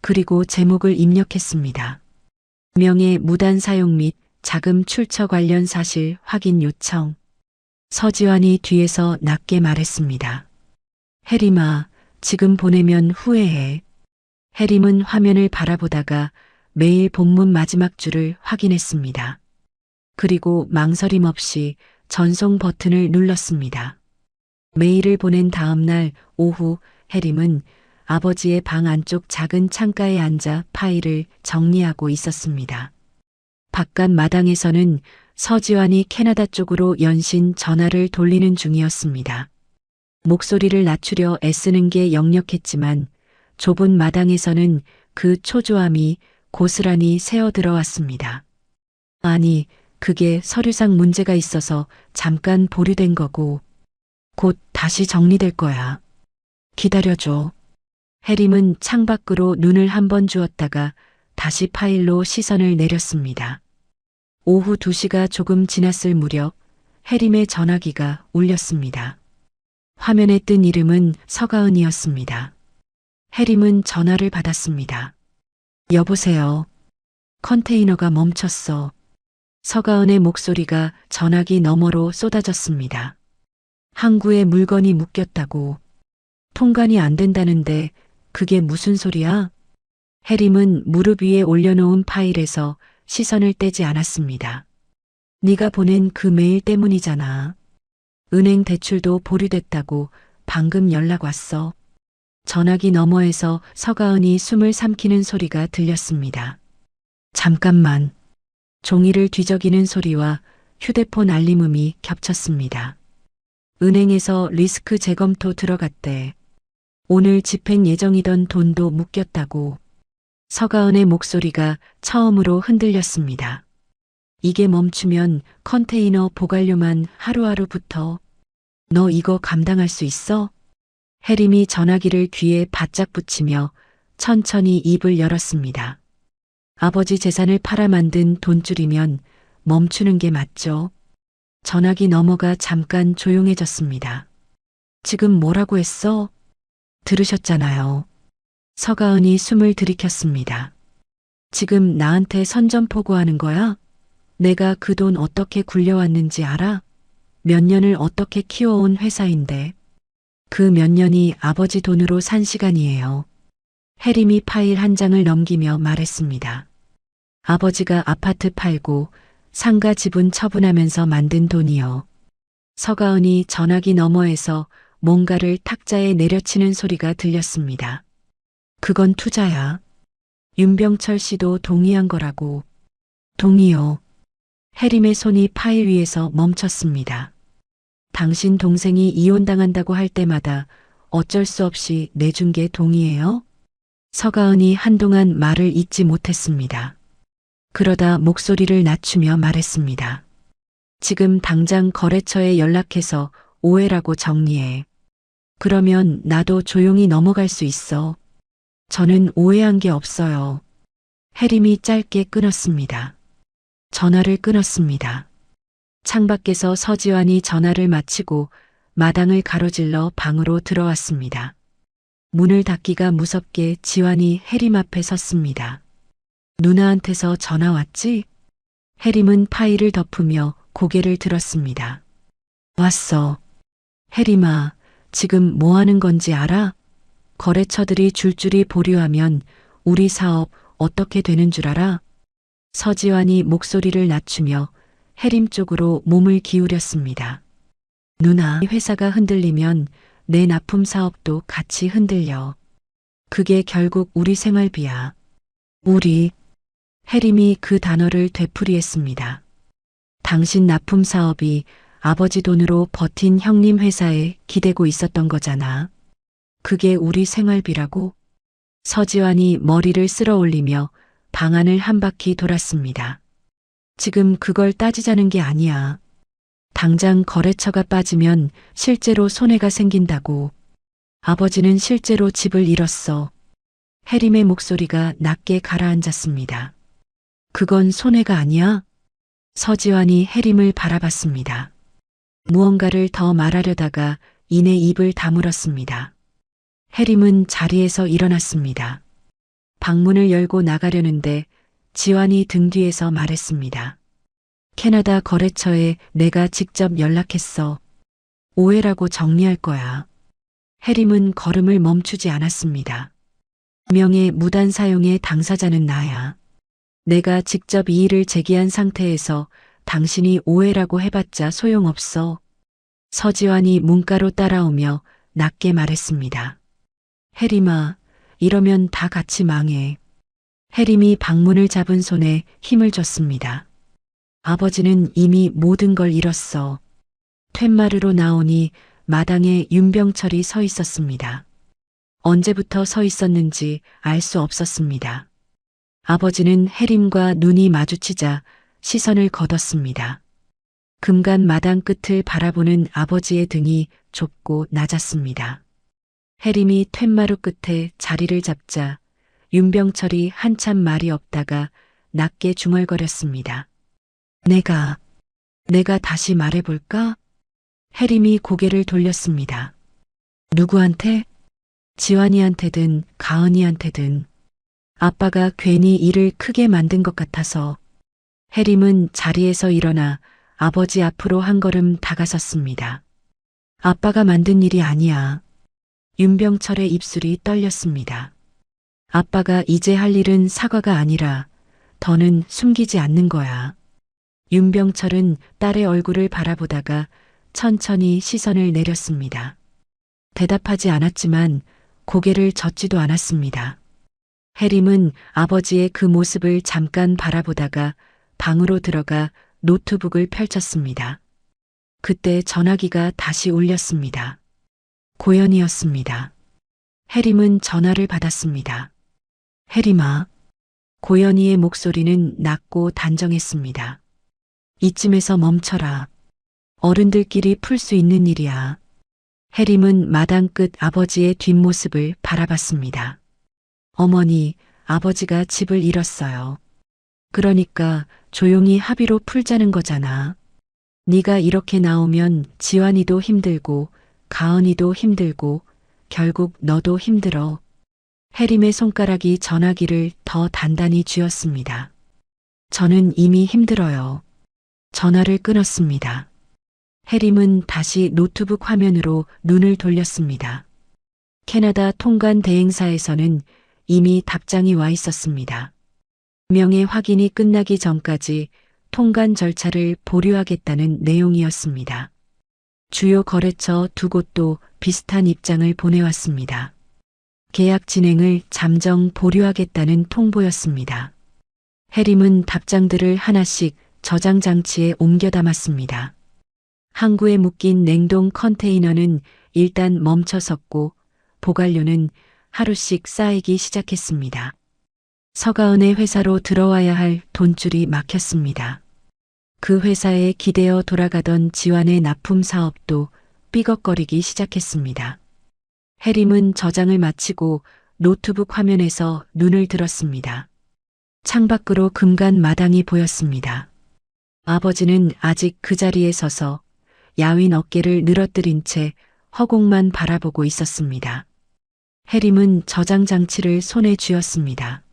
그리고 제목을 입력했습니다. 명의 무단 사용 및 자금 출처 관련 사실 확인 요청. 서지환이 뒤에서 낮게 말했습니다. 해림아, 지금 보내면 후회해. 해림은 화면을 바라보다가 메일 본문 마지막 줄을 확인했습니다. 그리고 망설임 없이 전송 버튼을 눌렀습니다. 메일을 보낸 다음 날 오후 해림은 아버지의 방 안쪽 작은 창가에 앉아 파일을 정리하고 있었습니다. 바깥 마당에서는 서지환이 캐나다 쪽으로 연신 전화를 돌리는 중이었습니다. 목소리를 낮추려 애쓰는 게 역력했지만 좁은 마당에서는 그 초조함이 고스란히 새어 들어왔습니다. 아니, 그게 서류상 문제가 있어서 잠깐 보류된 거고 곧 다시 정리될 거야. 기다려줘. 해림은 창밖으로 눈을 한번 주었다가 다시 파일로 시선을 내렸습니다. 오후 2시가 조금 지났을 무렵 해림의 전화기가 울렸습니다. 화면에 뜬 이름은 서가은이었습니다. 해림은 전화를 받았습니다. 여보세요. 컨테이너가 멈췄어. 서가은의 목소리가 전화기 너머로 쏟아졌습니다. 항구에 물건이 묶였다고. 통관이 안 된다는데 그게 무슨 소리야? 해림은 무릎 위에 올려놓은 파일에서 시선을 떼지 않았습니다. 네가 보낸 그 메일 때문이잖아. 은행 대출도 보류됐다고 방금 연락 왔어. 전화기 너머에서 서가은이 숨을 삼키는 소리가 들렸습니다. 잠깐만. 종이를 뒤적이는 소리와 휴대폰 알림음이 겹쳤습니다. 은행에서 리스크 재검토 들어갔대. 오늘 집행 예정이던 돈도 묶였다고. 서가은의 목소리가 처음으로 흔들렸습니다. 이게 멈추면 컨테이너 보관료만 하루하루부터. 너 이거 감당할 수 있어? 해림이 전화기를 귀에 바짝 붙이며 천천히 입을 열었습니다. 아버지 재산을 팔아 만든 돈줄이면 멈추는 게 맞죠. 전화기 너머가 잠깐 조용해졌습니다. 지금 뭐라고 했어? 들으셨잖아요. 서가은이 숨을 들이켰습니다. 지금 나한테 선전포고하는 거야? 내가 그 돈 어떻게 굴려왔는지 알아? 몇 년을 어떻게 키워온 회사인데. 그 몇 년이 아버지 돈으로 산 시간이에요. 혜림이 파일 한 장을 넘기며 말했습니다. 아버지가 아파트 팔고 상가 지분 처분하면서 만든 돈이요. 서가은이 전화기 너머에서 뭔가를 탁자에 내려치는 소리가 들렸습니다. 그건 투자야. 윤병철 씨도 동의한 거라고. 동의요. 혜림의 손이 파일 위에서 멈췄습니다. 당신 동생이 이혼당한다고 할 때마다 어쩔 수 없이 내준 게 동의해요? 서가은이 한동안 말을 잇지 못했습니다. 그러다 목소리를 낮추며 말했습니다. 지금 당장 거래처에 연락해서 오해라고 정리해. 그러면 나도 조용히 넘어갈 수 있어. 저는 오해한 게 없어요. 혜림이 짧게 끊었습니다. 전화를 끊었습니다. 창밖에서 서지환이 전화를 마치고 마당을 가로질러 방으로 들어왔습니다. 문을 닫기가 무섭게 지환이 혜림 앞에 섰습니다. 누나한테서 전화 왔지? 혜림은 파일을 덮으며 고개를 들었습니다. 왔어. 혜림아, 지금 뭐 하는 건지 알아? 거래처들이 줄줄이 보류하면 우리 사업 어떻게 되는 줄 알아? 서지환이 목소리를 낮추며 혜림 쪽으로 몸을 기울였습니다. 누나, 회사가 흔들리면 내 납품 사업도 같이 흔들려. 그게 결국 우리 생활비야. 우리. 혜림이 그 단어를 되풀이했습니다. 당신 납품 사업이 아버지 돈으로 버틴 형님 회사에 기대고 있었던 거잖아. 그게 우리 생활비라고? 서지환이 머리를 쓸어 올리며 방안을 한 바퀴 돌았습니다. 지금 그걸 따지자는 게 아니야. 당장 거래처가 빠지면 실제로 손해가 생긴다고. 아버지는 실제로 집을 잃었어. 혜림의 목소리가 낮게 가라앉았습니다. 그건 손해가 아니야? 서지환이 혜림을 바라봤습니다. 무언가를 더 말하려다가 이내 입을 다물었습니다. 혜림은 자리에서 일어났습니다. 방문을 열고 나가려는데 지환이 등 뒤에서 말했습니다. 캐나다 거래처에 내가 직접 연락했어. 오해라고 정리할 거야. 혜림은 걸음을 멈추지 않았습니다. 명예 무단 사용의 당사자는 나야. 내가 직접 이 일을 제기한 상태에서 당신이 오해라고 해봤자 소용없어. 서지환이 문가로 따라오며 낮게 말했습니다. 혜림아, 이러면 다 같이 망해. 혜림이 방문을 잡은 손에 힘을 줬습니다. 아버지는 이미 모든 걸 잃었어. 툇마루로 나오니 마당에 윤병철이 서 있었습니다. 언제부터 서 있었는지 알 수 없었습니다. 아버지는 혜림과 눈이 마주치자 시선을 거뒀습니다. 금간 마당 끝을 바라보는 아버지의 등이 좁고 낮았습니다. 혜림이 툇마루 끝에 자리를 잡자 윤병철이 한참 말이 없다가 낮게 중얼거렸습니다. 내가 다시 말해볼까? 혜림이 고개를 돌렸습니다. 누구한테? 지환이한테든 가은이한테든. 아빠가 괜히 일을 크게 만든 것 같아서. 혜림은 자리에서 일어나 아버지 앞으로 한 걸음 다가섰습니다. 아빠가 만든 일이 아니야. 윤병철의 입술이 떨렸습니다. 아빠가 이제 할 일은 사과가 아니라 더는 숨기지 않는 거야. 윤병철은 딸의 얼굴을 바라보다가 천천히 시선을 내렸습니다. 대답하지 않았지만 고개를 젓지도 않았습니다. 혜림은 아버지의 그 모습을 잠깐 바라보다가 방으로 들어가 노트북을 펼쳤습니다. 그때 전화기가 다시 울렸습니다. 고연이었습니다. 혜림은 전화를 받았습니다. 혜림아. 고연이의 목소리는 낮고 단정했습니다. 이쯤에서 멈춰라. 어른들끼리 풀 수 있는 일이야. 혜림은 마당 끝 아버지의 뒷모습을 바라봤습니다. 어머니, 아버지가 집을 잃었어요. 그러니까 조용히 합의로 풀자는 거잖아. 네가 이렇게 나오면 지환이도 힘들고 가은이도 힘들고 결국 너도 힘들어. 혜림의 손가락이 전화기를 더 단단히 쥐었습니다. 저는 이미 힘들어요. 전화를 끊었습니다. 해림은 다시 노트북 화면으로 눈을 돌렸습니다. 캐나다 통관 대행사에서는 이미 답장이 와 있었습니다. 명의 확인이 끝나기 전까지 통관 절차를 보류하겠다는 내용이었습니다. 주요 거래처 두 곳도 비슷한 입장을 보내왔습니다. 계약 진행을 잠정 보류하겠다는 통보였습니다. 해림은 답장들을 하나씩 저장 장치에 옮겨 담았습니다. 항구에 묶인 냉동 컨테이너는 일단 멈춰섰고 보관료는 하루씩 쌓이기 시작했습니다. 서가은의 회사로 들어와야 할 돈줄이 막혔습니다. 그 회사에 기대어 돌아가던 지완의 납품 사업도 삐걱거리기 시작했습니다. 해림은 저장을 마치고 노트북 화면에서 눈을 들었습니다. 창밖으로 금간 마당이 보였습니다. 아버지는 아직 그 자리에 서서 야윈 어깨를 늘어뜨린 채 허공만 바라보고 있었습니다. 해림은 저장 장치를 손에 쥐었습니다.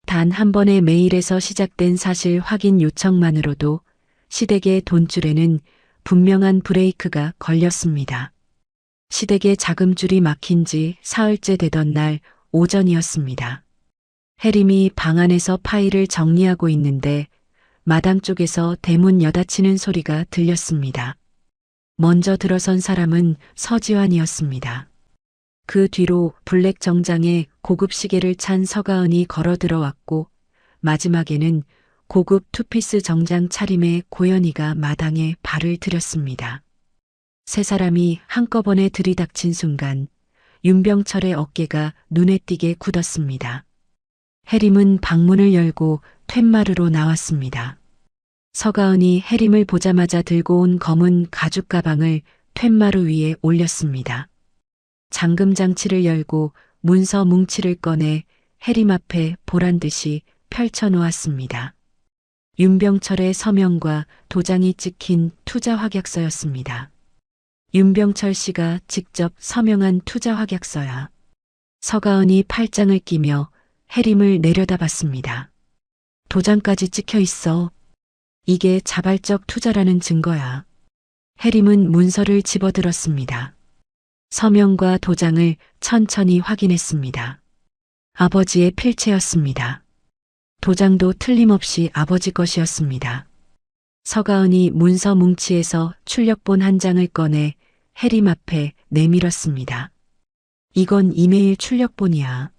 단 한 번의 메일에서 시작된 사실 확인 요청만으로도 시댁의 돈줄에는 분명한 브레이크가 걸렸습니다. 시댁의 자금줄이 막힌 지 사흘째 되던 날 오전이었습니다. 해림이 방 안에서 파일을 정리하고 있는데 마당 쪽에서 대문 여닫히는 소리가 들렸습니다. 먼저 들어선 사람은 서지환이었습니다. 그 뒤로 블랙 정장에 고급 시계를 찬 서가은이 걸어 들어왔고 마지막에는 고급 투피스 정장 차림의 고연이가 마당에 발을 들였습니다. 세 사람이 한꺼번에 들이닥친 순간 윤병철의 어깨가 눈에 띄게 굳었습니다. 해림은 방문을 열고 툇마루로 나왔습니다. 서가은이 해림을 보자마자 들고 온 검은 가죽 가방을 툇마루 위에 올렸습니다. 잠금 장치를 열고 문서 뭉치를 꺼내 해림 앞에 보란 듯이 펼쳐 놓았습니다. 윤병철의 서명과 도장이 찍힌 투자 확약서였습니다. 윤병철 씨가 직접 서명한 투자 확약서야. 서가은이 팔짱을 끼며 해림을 내려다봤습니다. 도장까지 찍혀 있어. 이게 자발적 투자라는 증거야. 해림은 문서를 집어들었습니다. 서명과 도장을 천천히 확인했습니다. 아버지의 필체였습니다. 도장도 틀림없이 아버지 것이었습니다. 서가은이 문서 뭉치에서 출력본 한 장을 꺼내 해림 앞에 내밀었습니다. 이건 이메일 출력본이야.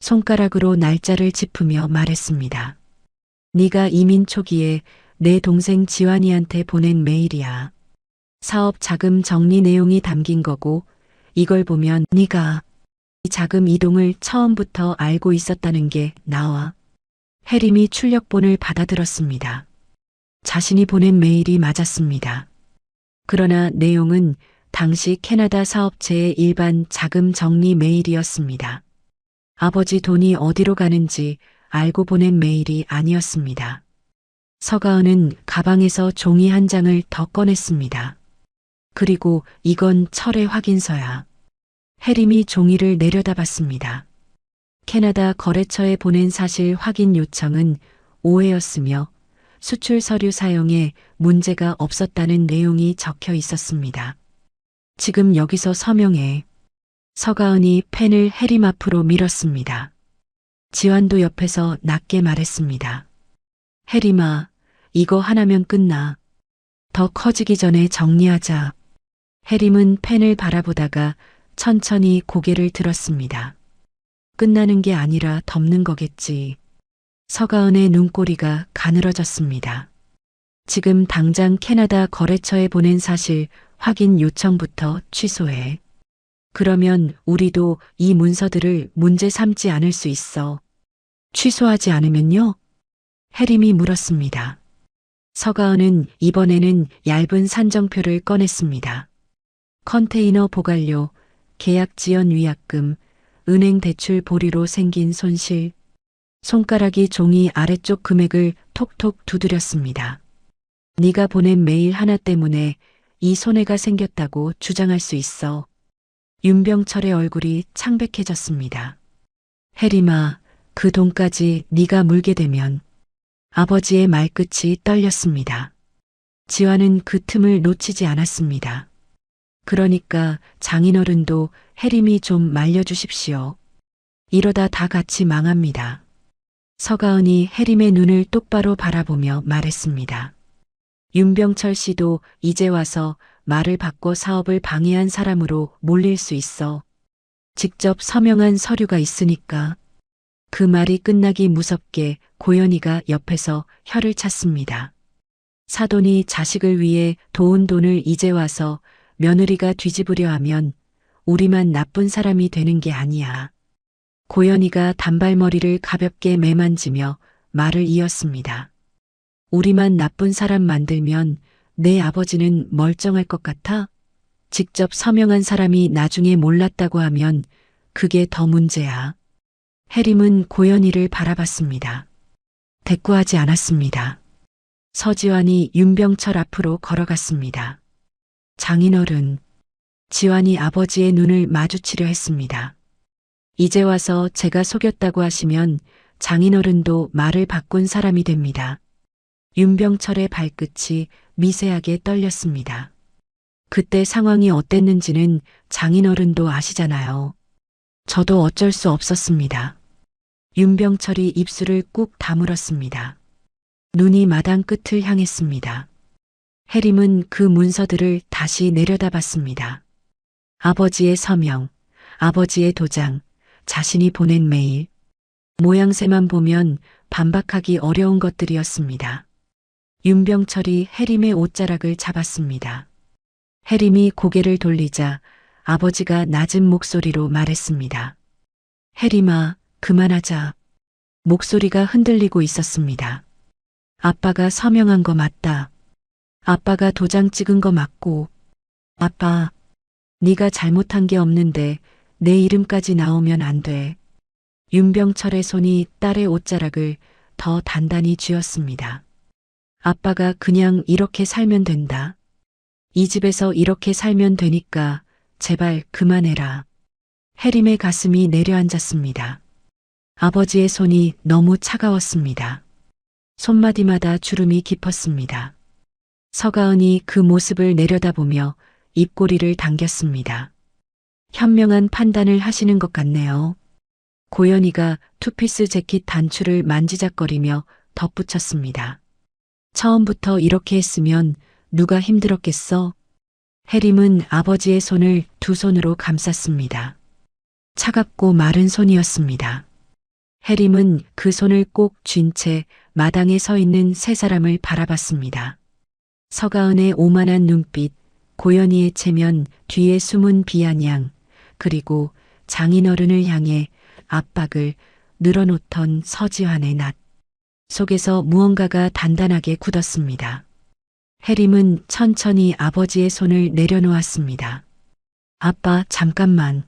손가락으로 날짜를 짚으며 말했습니다. 네가 이민 초기에 내 동생 지환이한테 보낸 메일이야. 사업 자금 정리 내용이 담긴 거고 이걸 보면 네가 이 자금 이동을 처음부터 알고 있었다는 게 나와. 해림이 출력본을 받아들었습니다. 자신이 보낸 메일이 맞았습니다. 그러나 내용은 당시 캐나다 사업체의 일반 자금 정리 메일이었습니다. 아버지 돈이 어디로 가는지 알고 보낸 메일이 아니었습니다. 서가은은 가방에서 종이 한 장을 더 꺼냈습니다. 그리고 이건 철회 확인서야. 해림이 종이를 내려다봤습니다. 캐나다 거래처에 보낸 사실 확인 요청은 오해였으며 수출 서류 사용에 문제가 없었다는 내용이 적혀 있었습니다. 지금 여기서 서명해. 서가은이 펜을 해림 앞으로 밀었습니다. 지환도 옆에서 낮게 말했습니다. 해림아, 이거 하나면 끝나. 더 커지기 전에 정리하자. 해림은 펜을 바라보다가 천천히 고개를 들었습니다. 끝나는 게 아니라 덮는 거겠지. 서가은의 눈꼬리가 가늘어졌습니다. 지금 당장 캐나다 거래처에 보낸 사실 확인 요청부터 취소해. 그러면 우리도 이 문서들을 문제 삼지 않을 수 있어. 취소하지 않으면요? 해림이 물었습니다. 서가은은 이번에는 얇은 산정표를 꺼냈습니다. 컨테이너 보관료, 계약 지연 위약금, 은행 대출 보류로 생긴 손실, 손가락이 종이 아래쪽 금액을 톡톡 두드렸습니다. 네가 보낸 메일 하나 때문에 이 손해가 생겼다고 주장할 수 있어. 윤병철의 얼굴이 창백해졌습니다. 해림아, 그 돈까지 네가 물게 되면 아버지의 말끝이 떨렸습니다. 지화는 그 틈을 놓치지 않았습니다. 그러니까 장인어른도 혜림이 좀 말려주십시오. 이러다 다 같이 망합니다. 서가은이 혜림의 눈을 똑바로 바라보며 말했습니다. 윤병철 씨도 이제 와서 말을 바꿔 사업을 방해한 사람으로 몰릴 수 있어. 직접 서명한 서류가 있으니까. 그 말이 끝나기 무섭게 고연이가 옆에서 혀를 찼습니다. 사돈이 자식을 위해 도운 돈을 이제 와서 며느리가 뒤집으려 하면 우리만 나쁜 사람이 되는 게 아니야. 고연이가 단발머리를 가볍게 매만지며 말을 이었습니다. 우리만 나쁜 사람 만들면 내 아버지는 멀쩡할 것 같아? 직접 서명한 사람이 나중에 몰랐다고 하면 그게 더 문제야. 혜림은 고연이를 바라봤습니다. 대꾸하지 않았습니다. 서지환이 윤병철 앞으로 걸어갔습니다. 장인어른, 지환이 아버지의 눈을 마주치려 했습니다. 이제 와서 제가 속였다고 하시면 장인어른도 말을 바꾼 사람이 됩니다. 윤병철의 발끝이 미세하게 떨렸습니다. 그때 상황이 어땠는지는 장인어른도 아시잖아요. 저도 어쩔 수 없었습니다. 윤병철이 입술을 꾹 다물었습니다. 눈이 마당 끝을 향했습니다. 혜림은 그 문서들을 다시 내려다봤습니다. 아버지의 서명, 아버지의 도장, 자신이 보낸 메일. 모양새만 보면 반박하기 어려운 것들이었습니다. 윤병철이 혜림의 옷자락을 잡았습니다. 혜림이 고개를 돌리자 아버지가 낮은 목소리로 말했습니다. 혜림아, 그만하자. 목소리가 흔들리고 있었습니다. 아빠가 서명한 거 맞다. 아빠가 도장 찍은 거 맞고. 아빠, 네가 잘못한 게 없는데 내 이름까지 나오면 안 돼. 윤병철의 손이 딸의 옷자락을 더 단단히 쥐었습니다. 아빠가 그냥 이렇게 살면 된다. 이 집에서 이렇게 살면 되니까 제발 그만해라. 혜림의 가슴이 내려앉았습니다. 아버지의 손이 너무 차가웠습니다. 손마디마다 주름이 깊었습니다. 서가은이 그 모습을 내려다보며 입꼬리를 당겼습니다. 현명한 판단을 하시는 것 같네요. 고연이가 투피스 재킷 단추를 만지작거리며 덧붙였습니다. 처음부터 이렇게 했으면 누가 힘들었겠어? 혜림은 아버지의 손을 두 손으로 감쌌습니다. 차갑고 마른 손이었습니다. 혜림은 그 손을 꼭 쥔 채 마당에 서 있는 세 사람을 바라봤습니다. 서가은의 오만한 눈빛, 고연이의 체면 뒤에 숨은 비아냥, 그리고 장인어른을 향해 압박을 늘어놓던 서지환의 낯 속에서 무언가가 단단하게 굳었습니다. 혜림은 천천히 아버지의 손을 내려놓았습니다. 아빠, 잠깐만.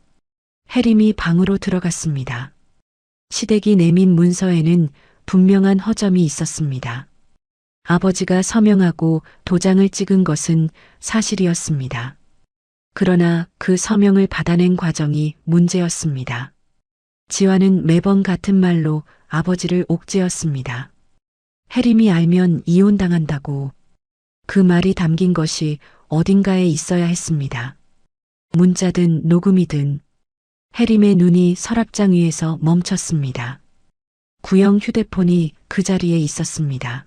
혜림이 방으로 들어갔습니다. 시댁이 내민 문서에는 분명한 허점이 있었습니다. 아버지가 서명하고 도장을 찍은 것은 사실이었습니다. 그러나 그 서명을 받아낸 과정이 문제였습니다. 지화는 매번 같은 말로 아버지를 옥죄었습니다. 혜림이 알면 이혼당한다고. 그 말이 담긴 것이 어딘가에 있어야 했습니다. 문자든 녹음이든. 혜림의 눈이 서랍장 위에서 멈췄습니다. 구형 휴대폰이 그 자리에 있었습니다.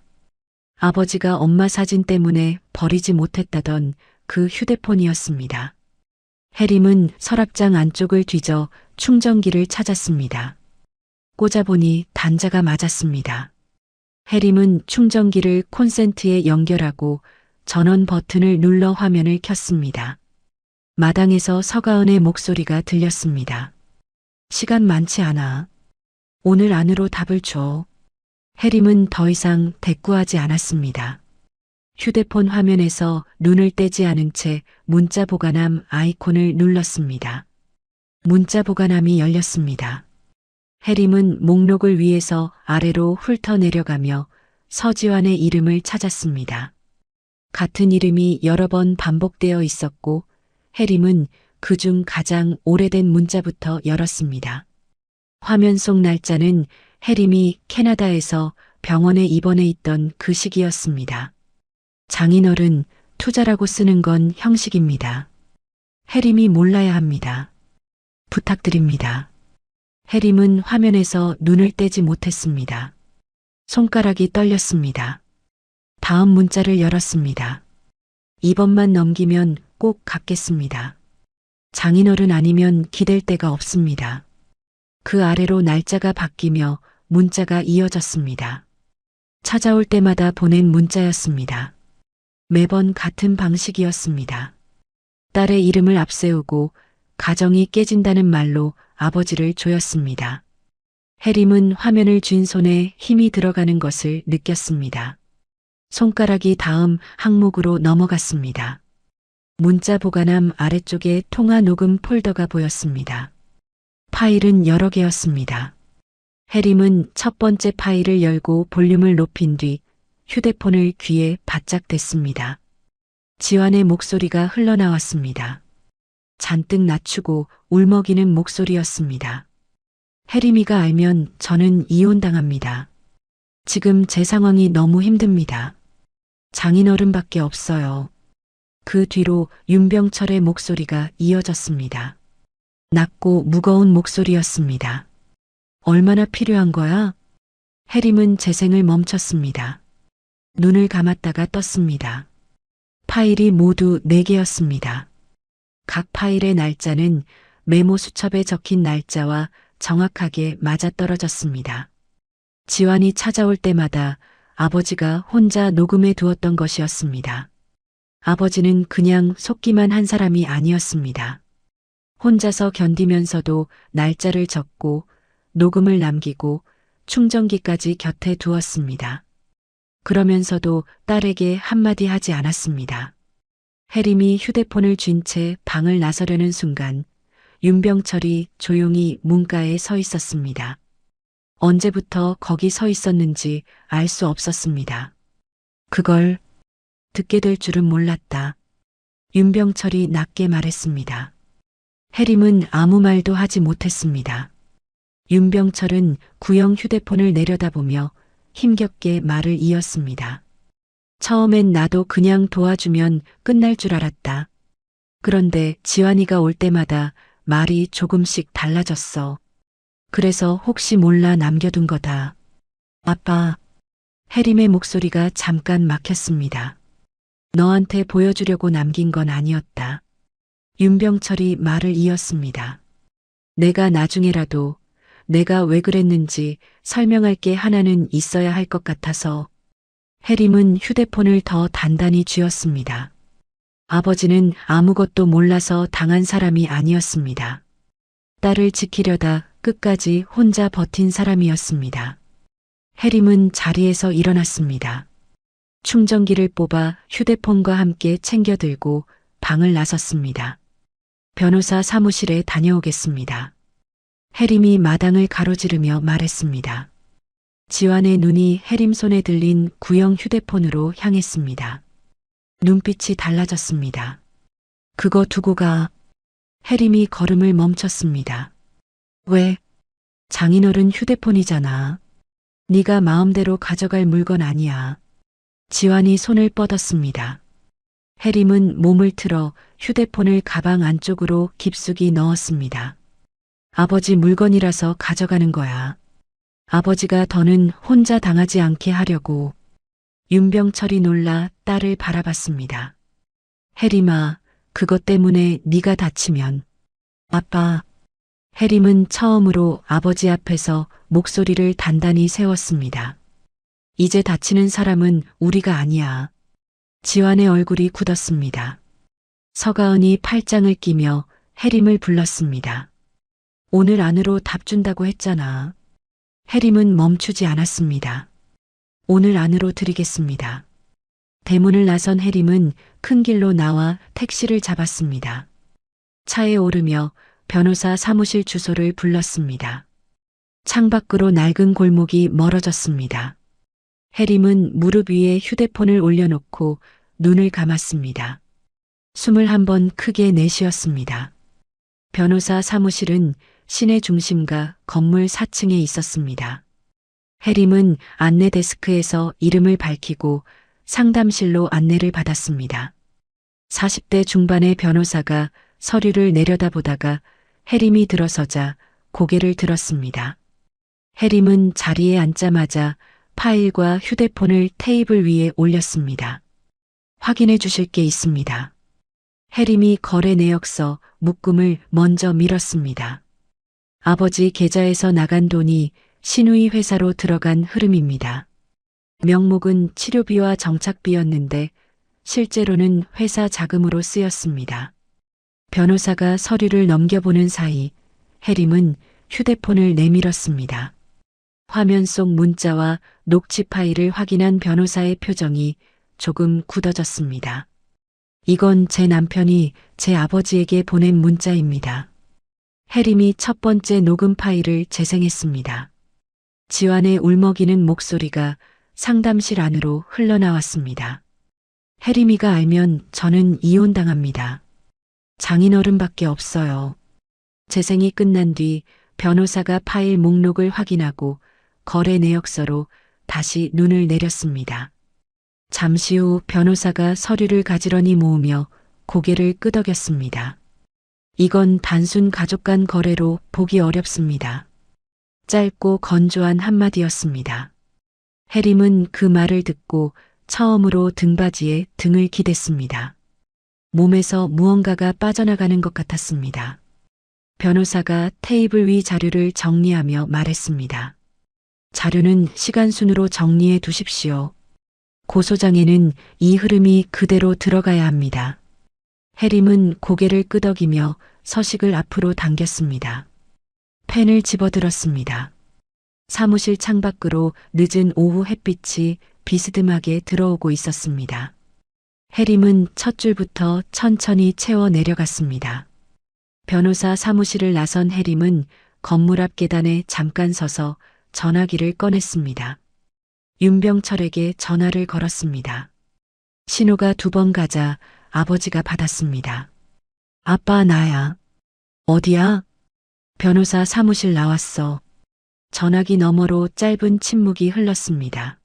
아버지가 엄마 사진 때문에 버리지 못했다던 그 휴대폰이었습니다. 혜림은 서랍장 안쪽을 뒤져 충전기를 찾았습니다. 꽂아보니 단자가 맞았습니다. 혜림은 충전기를 콘센트에 연결하고 전원 버튼을 눌러 화면을 켰습니다. 마당에서 서가은의 목소리가 들렸습니다. 시간 많지 않아. 오늘 안으로 답을 줘. 혜림은 더 이상 대꾸하지 않았습니다. 휴대폰 화면에서 눈을 떼지 않은 채 문자 보관함 아이콘을 눌렀습니다. 문자 보관함이 열렸습니다. 혜림은 목록을 위에서 아래로 훑어 내려가며 서지환의 이름을 찾았습니다. 같은 이름이 여러 번 반복되어 있었고 혜림은 그중 가장 오래된 문자부터 열었습니다. 화면 속 날짜는 혜림이 캐나다에서 병원에 입원해 있던 그 시기였습니다. 장인어른, 투자라고 쓰는 건 형식입니다. 해림이 몰라야 합니다. 부탁드립니다. 해림은 화면에서 눈을 떼지 못했습니다. 손가락이 떨렸습니다. 다음 문자를 열었습니다. 이번만 넘기면 꼭 갚겠습니다. 장인어른 아니면 기댈 데가 없습니다. 그 아래로 날짜가 바뀌며 문자가 이어졌습니다. 찾아올 때마다 보낸 문자였습니다. 매번 같은 방식이었습니다. 딸의 이름을 앞세우고 가정이 깨진다는 말로 아버지를 조였습니다. 해림은 화면을 쥔 손에 힘이 들어가는 것을 느꼈습니다. 손가락이 다음 항목으로 넘어갔습니다. 문자 보관함 아래쪽에 통화 녹음 폴더가 보였습니다. 파일은 여러 개였습니다. 해림은 첫 번째 파일을 열고 볼륨을 높인 뒤 휴대폰을 귀에 바짝 댔습니다. 지환의 목소리가 흘러나왔습니다. 잔뜩 낮추고 울먹이는 목소리였습니다. 해림이가 알면 저는 이혼당합니다. 지금 제 상황이 너무 힘듭니다. 장인어른밖에 없어요. 그 뒤로 윤병철의 목소리가 이어졌습니다. 낮고 무거운 목소리였습니다. 얼마나 필요한 거야? 해림은 재생을 멈췄습니다. 눈을 감았다가 떴습니다. 파일이 모두 4개였습니다. 각 파일의 날짜는 메모 수첩에 적힌 날짜와 정확하게 맞아떨어졌습니다. 지환이 찾아올 때마다 아버지가 혼자 녹음해 두었던 것이었습니다. 아버지는 그냥 속기만 한 사람이 아니었습니다. 혼자서 견디면서도 날짜를 적고 녹음을 남기고 충전기까지 곁에 두었습니다. 그러면서도 딸에게 한마디 하지 않았습니다. 해림이 휴대폰을 쥔 채 방을 나서려는 순간 윤병철이 조용히 문가에 서 있었습니다. 언제부터 거기 서 있었는지 알 수 없었습니다. 그걸 듣게 될 줄은 몰랐다. 윤병철이 낮게 말했습니다. 해림은 아무 말도 하지 못했습니다. 윤병철은 구형 휴대폰을 내려다보며 힘겹게 말을 이었습니다. 처음엔 나도 그냥 도와주면 끝날 줄 알았다. 그런데 지환이가 올 때마다 말이 조금씩 달라졌어. 그래서 혹시 몰라 남겨둔 거다. 아빠. 해림의 목소리가 잠깐 막혔습니다. 너한테 보여주려고 남긴 건 아니었다. 윤병철이 말을 이었습니다. 내가 나중에라도 내가 왜 그랬는지 설명할 게 하나는 있어야 할 것 같아서. 해림은 휴대폰을 더 단단히 쥐었습니다. 아버지는 아무것도 몰라서 당한 사람이 아니었습니다. 딸을 지키려다 끝까지 혼자 버틴 사람이었습니다. 해림은 자리에서 일어났습니다. 충전기를 뽑아 휴대폰과 함께 챙겨 들고 방을 나섰습니다. 변호사 사무실에 다녀오겠습니다. 해림이 마당을 가로지르며 말했습니다. 지환의 눈이 해림 손에 들린 구형 휴대폰으로 향했습니다. 눈빛이 달라졌습니다. 그거 두고 가. 해림이 걸음을 멈췄습니다. 왜? 장인어른 휴대폰이잖아. 네가 마음대로 가져갈 물건 아니야. 지환이 손을 뻗었습니다. 해림은 몸을 틀어 휴대폰을 가방 안쪽으로 깊숙이 넣었습니다. 아버지 물건이라서 가져가는 거야. 아버지가 더는 혼자 당하지 않게 하려고. 윤병철이 놀라 딸을 바라봤습니다. 해림아, 그것 때문에 네가 다치면. 아빠. 해림은 처음으로 아버지 앞에서 목소리를 단단히 세웠습니다. 이제 다치는 사람은 우리가 아니야. 지환의 얼굴이 굳었습니다. 서가은이 팔짱을 끼며 해림을 불렀습니다. 오늘 안으로 답 준다고 했잖아. 해림은 멈추지 않았습니다. 오늘 안으로 드리겠습니다. 대문을 나선 해림은 큰 길로 나와 택시를 잡았습니다. 차에 오르며 변호사 사무실 주소를 불렀습니다. 창밖으로 낡은 골목이 멀어졌습니다. 해림은 무릎 위에 휴대폰을 올려놓고 눈을 감았습니다. 숨을 한번 크게 내쉬었습니다. 변호사 사무실은 시내 중심가 건물 4층에 있었습니다. 해림은 안내 데스크에서 이름을 밝히고 상담실로 안내를 받았습니다. 40대 중반의 변호사가 서류를 내려다보다가 해림이 들어서자 고개를 들었습니다. 해림은 자리에 앉자마자 파일과 휴대폰을 테이블 위에 올렸습니다. 확인해 주실 게 있습니다. 해림이 거래 내역서 묶음을 먼저 밀었습니다. 아버지 계좌에서 나간 돈이 신우이 회사로 들어간 흐름입니다. 명목은 치료비와 정착비였는데 실제로는 회사 자금으로 쓰였습니다. 변호사가 서류를 넘겨보는 사이 해림은 휴대폰을 내밀었습니다. 화면 속 문자와 녹취 파일을 확인한 변호사의 표정이 조금 굳어졌습니다. 이건 제 남편이 제 아버지에게 보낸 문자입니다. 해림이 첫 번째 녹음 파일을 재생했습니다. 지환의 울먹이는 목소리가 상담실 안으로 흘러나왔습니다. 해림이가 알면 저는 이혼당합니다. 장인어른밖에 없어요. 재생이 끝난 뒤 변호사가 파일 목록을 확인하고 거래 내역서로 다시 눈을 내렸습니다. 잠시 후 변호사가 서류를 가지런히 모으며 고개를 끄덕였습니다. 이건 단순 가족 간 거래로 보기 어렵습니다. 짧고 건조한 한마디였습니다. 해림은 그 말을 듣고 처음으로 등받이에 등을 기댔습니다. 몸에서 무언가가 빠져나가는 것 같았습니다. 변호사가 테이블 위 자료를 정리하며 말했습니다. 자료는 시간순으로 정리해 두십시오. 고소장에는 이 흐름이 그대로 들어가야 합니다. 해림은 고개를 끄덕이며 서식을 앞으로 당겼습니다. 펜을 집어들었습니다. 사무실 창밖으로 늦은 오후 햇빛이 비스듬하게 들어오고 있었습니다. 해림은 첫 줄부터 천천히 채워 내려갔습니다. 변호사 사무실을 나선 해림은 건물 앞 계단에 잠깐 서서 전화기를 꺼냈습니다. 윤병철에게 전화를 걸었습니다. 신호가 2번 가자 아버지가 받았습니다. 아빠 나야. 어디야? 변호사 사무실 나왔어. 전화기 너머로 짧은 침묵이 흘렀습니다.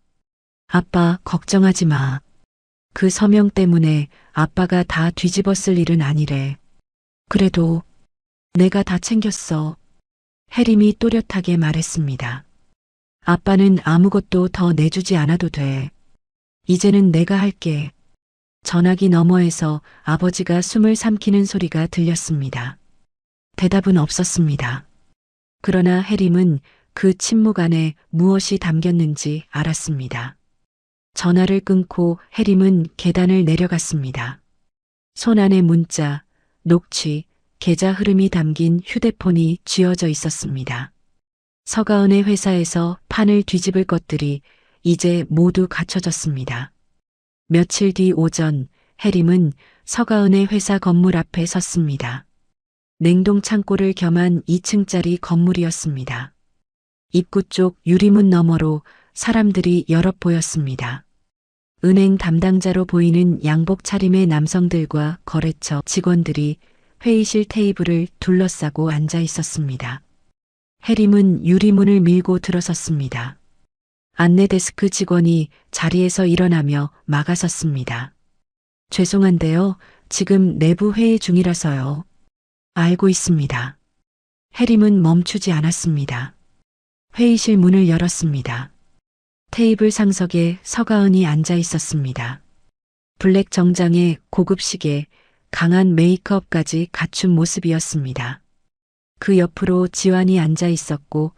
아빠 걱정하지 마. 그 서명 때문에 아빠가 다 뒤집었을 일은 아니래. 그래도 내가 다 챙겼어. 해림이 또렷하게 말했습니다. 아빠는 아무것도 더 내주지 않아도 돼. 이제는 내가 할게. 전화기 너머에서 아버지가 숨을 삼키는 소리가 들렸습니다. 대답은 없었습니다. 그러나 해림은 그 침묵 안에 무엇이 담겼는지 알았습니다. 전화를 끊고 해림은 계단을 내려갔습니다. 손안에 문자, 녹취, 계좌 흐름이 담긴 휴대폰이 쥐어져 있었습니다. 서가은의 회사에서 판을 뒤집을 것들이 이제 모두 갖춰졌습니다. 며칠 뒤 오전 해림은 서가은의 회사 건물 앞에 섰습니다. 냉동 창고를 겸한 2층짜리 건물이었습니다. 입구 쪽 유리문 너머로 사람들이 여럿 보였습니다. 은행 담당자로 보이는 양복 차림의 남성들과 거래처 직원들이 회의실 테이블을 둘러싸고 앉아 있었습니다. 해림은 유리문을 밀고 들어섰습니다. 안내 데스크 직원이 자리에서 일어나며 막아섰습니다. 죄송한데요. 지금 내부 회의 중이라서요. 알고 있습니다. 해림은 멈추지 않았습니다. 회의실 문을 열었습니다. 테이블 상석에 서가은이 앉아 있었습니다. 블랙 정장에 고급 시계, 강한 메이크업까지 갖춘 모습이었습니다. 그 옆으로 지환이 앉아 있었고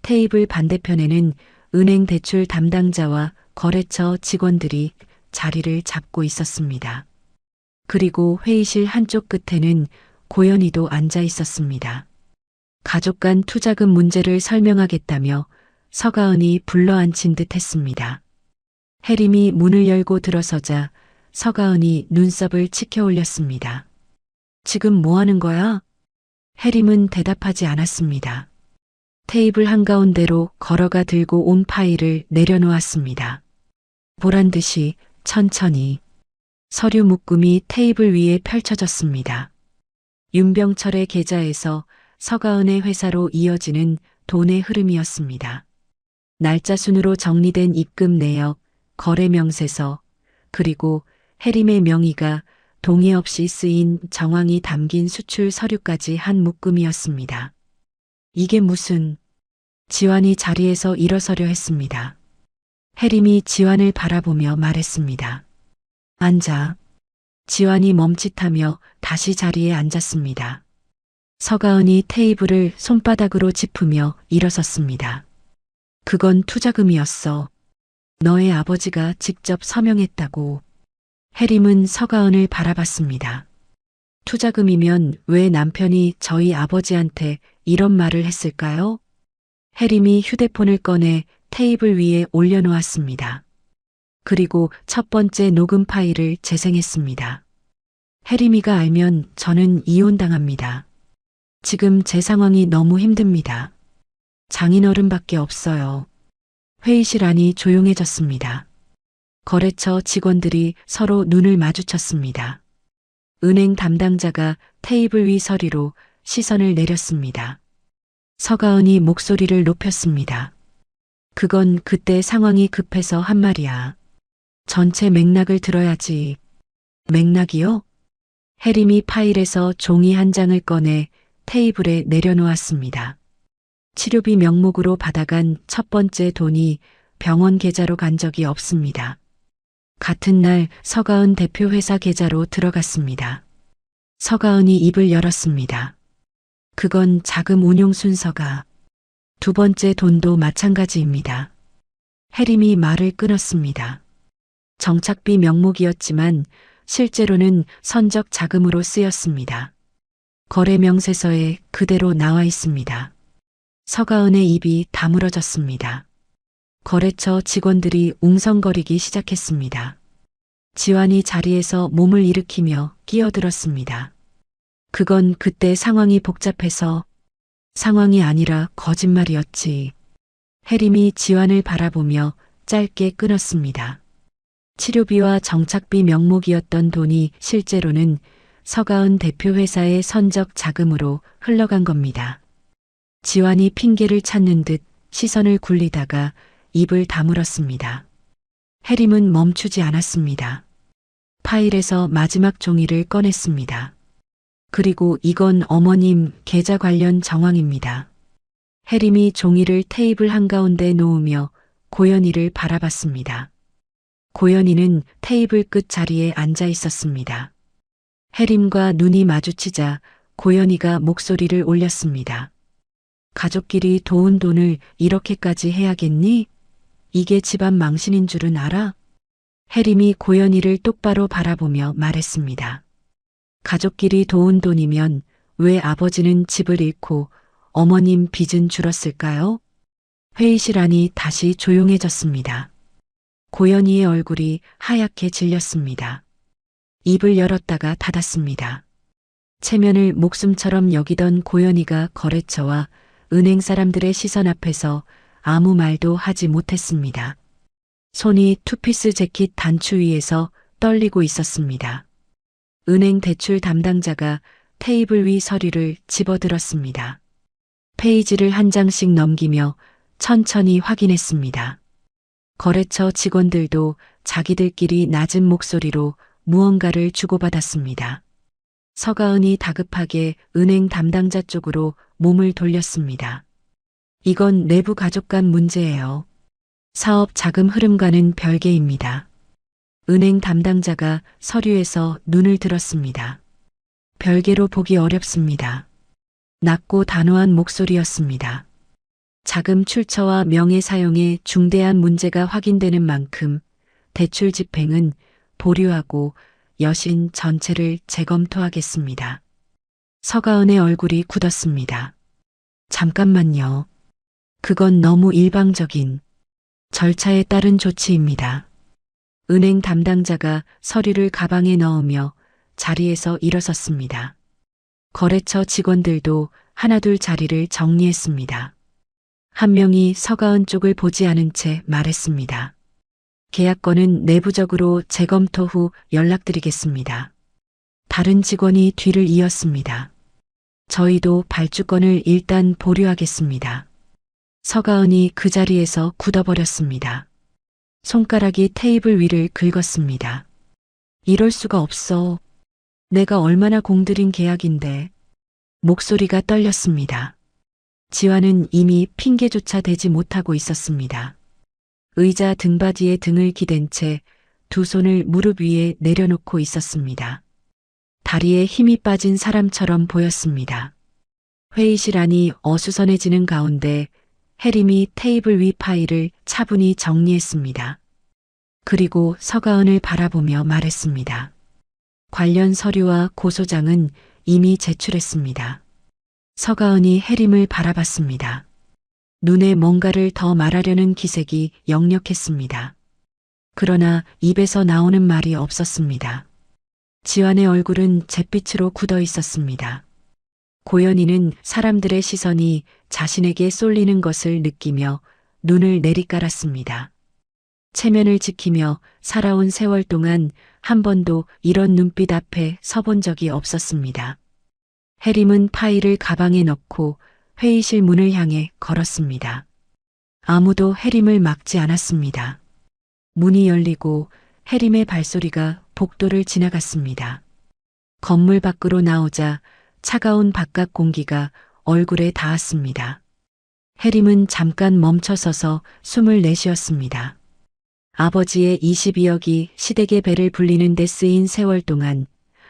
테이블 반대편에는 은행 대출 담당자와 거래처 직원들이 자리를 잡고 있었습니다. 그리고 회의실 한쪽 끝에는 고연희도 앉아 있었습니다. 가족 간 투자금 문제를 설명하겠다며 서가은이 불러앉힌 듯 했습니다. 해림이 문을 열고 들어서자 서가은이 눈썹을 치켜 올렸습니다. 지금 뭐 하는 거야? 해림은 대답하지 않았습니다. 테이블 한가운데로 걸어가 들고 온 파일을 내려놓았습니다. 보란 듯이 천천히 서류 묶음이 테이블 위에 펼쳐졌습니다. 윤병철의 계좌에서 서가은의 회사로 이어지는 돈의 흐름이었습니다. 날짜 순으로 정리된 입금 내역, 거래 명세서, 그리고 해림의 명의가 동의 없이 쓰인 정황이 담긴 수출 서류까지 한 묶음이었습니다. 이게 무슨... 지환이 자리에서 일어서려 했습니다. 해림이 지환을 바라보며 말했습니다. 앉아. 지환이 멈칫하며 다시 자리에 앉았습니다. 서가은이 테이블을 손바닥으로 짚으며 일어섰습니다. 그건 투자금이었어. 너의 아버지가 직접 서명했다고. 해림은 서가은을 바라봤습니다. 투자금이면 왜 남편이 저희 아버지한테 이런 말을 했을까요? 해림이 휴대폰을 꺼내 테이블 위에 올려놓았습니다. 그리고 첫 번째 녹음 파일을 재생했습니다. 해림이가 알면 저는 이혼당합니다. 지금 제 상황이 너무 힘듭니다. 장인어른밖에 없어요. 회의실 안이 조용해졌습니다. 거래처 직원들이 서로 눈을 마주쳤습니다. 은행 담당자가 테이블 위 서류로 시선을 내렸습니다. 서가은이 목소리를 높였습니다. 그건 그때 상황이 급해서 한 말이야. 전체 맥락을 들어야지. 맥락이요? 해림이 파일에서 종이 한 장을 꺼내 테이블에 내려놓았습니다. 치료비 명목으로 받아간 첫 번째 돈이 병원 계좌로 간 적이 없습니다. 같은 날 서가은 대표 회사 계좌로 들어갔습니다. 서가은이 입을 열었습니다. 그건 자금 운용 순서가. 두 번째 돈도 마찬가지입니다. 해림이 말을 끊었습니다. 정착비 명목이었지만 실제로는 선적 자금으로 쓰였습니다. 거래 명세서에 그대로 나와 있습니다. 서가은의 입이 다물어졌습니다. 거래처 직원들이 웅성거리기 시작했습니다. 지환이 자리에서 몸을 일으키며 끼어들었습니다. 그건 그때 상황이 복잡해서... 상황이 아니라 거짓말이었지. 해림이 지환을 바라보며 짧게 끊었습니다. 치료비와 정착비 명목이었던 돈이 실제로는 서가은 대표 회사의 선적 자금으로 흘러간 겁니다. 지환이 핑계를 찾는 듯 시선을 굴리다가 입을 다물었습니다. 해림은 멈추지 않았습니다. 파일에서 마지막 종이를 꺼냈습니다. 그리고 이건 어머님 계좌 관련 정황입니다. 해림이 종이를 테이블 한가운데 놓으며 고연희를 바라봤습니다. 고연희는 테이블 끝 자리에 앉아 있었습니다. 해림과 눈이 마주치자 고연희가 목소리를 올렸습니다. 가족끼리 도운 돈을 이렇게까지 해야겠니? 이게 집안 망신인 줄은 알아? 해림이 고연희를 똑바로 바라보며 말했습니다. 가족끼리 도운 돈이면 왜 아버지는 집을 잃고 어머님 빚은 줄었을까요? 회의실 안이 다시 조용해졌습니다. 고연희의 얼굴이 하얗게 질렸습니다. 입을 열었다가 닫았습니다. 체면을 목숨처럼 여기던 고연희가 거래처와 은행 사람들의 시선 앞에서 아무 말도 하지 못했습니다. 손이 투피스 재킷 단추 위에서 떨리고 있었습니다. 은행 대출 담당자가 테이블 위 서류를 집어들었습니다. 페이지를 한 장씩 넘기며 천천히 확인했습니다. 거래처 직원들도 자기들끼리 낮은 목소리로 무언가를 주고받았습니다. 서가은이 다급하게 은행 담당자 쪽으로 몸을 돌렸습니다. 이건 내부 가족 간 문제예요. 사업 자금 흐름과는 별개입니다. 은행 담당자가 서류에서 눈을 들었습니다. 별개로 보기 어렵습니다. 낮고 단호한 목소리였습니다. 자금 출처와 명의 사용에 중대한 문제가 확인되는 만큼 대출 집행은 보류하고 여신 전체를 재검토하겠습니다. 서가은의 얼굴이 굳었습니다. 잠깐만요. 그건 너무 일방적인 절차에 따른 조치입니다. 은행 담당자가 서류를 가방에 넣으며 자리에서 일어섰습니다. 거래처 직원들도 하나둘 자리를 정리했습니다. 한 명이 서가은 쪽을 보지 않은 채 말했습니다. 계약건은 내부적으로 재검토 후 연락드리겠습니다. 다른 직원이 뒤를 이었습니다. 저희도 발주권을 일단 보류하겠습니다. 서가은이 그 자리에서 굳어버렸습니다. 손가락이 테이블 위를 긁었습니다. 이럴 수가 없어. 내가 얼마나 공들인 계약인데. 목소리가 떨렸습니다. 지환은 이미 핑계조차 대지 못하고 있었습니다. 의자 등받이에 등을 기댄 채 두 손을 무릎 위에 내려놓고 있었습니다. 다리에 힘이 빠진 사람처럼 보였습니다. 회의실 안이 어수선해지는 가운데 해림이 테이블 위 파일을 차분히 정리했습니다. 그리고 서가은을 바라보며 말했습니다. 관련 서류와 고소장은 이미 제출했습니다. 서가은이 해림을 바라봤습니다. 눈에 뭔가를 더 말하려는 기색이 역력했습니다. 그러나 입에서 나오는 말이 없었습니다. 지환의 얼굴은 잿빛으로 굳어 있었습니다. 고연희는 사람들의 시선이 자신에게 쏠리는 것을 느끼며 눈을 내리깔았습니다. 체면을 지키며 살아온 세월 동안 한 번도 이런 눈빛 앞에 서본 적이 없었습니다. 해림은 파일을 가방에 넣고 회의실 문을 향해 걸었습니다. 아무도 해림을 막지 않았습니다. 문이 열리고 해림의 발소리가 복도를 지나갔습니다. 건물 밖으로 나오자 차가운 바깥 공기가 얼굴에 닿았습니다. 해림은 잠깐 멈춰서서 숨을 내쉬었습니다. 아버지의 22억이 시댁의 배를 불리는 데 쓰인 세월 동안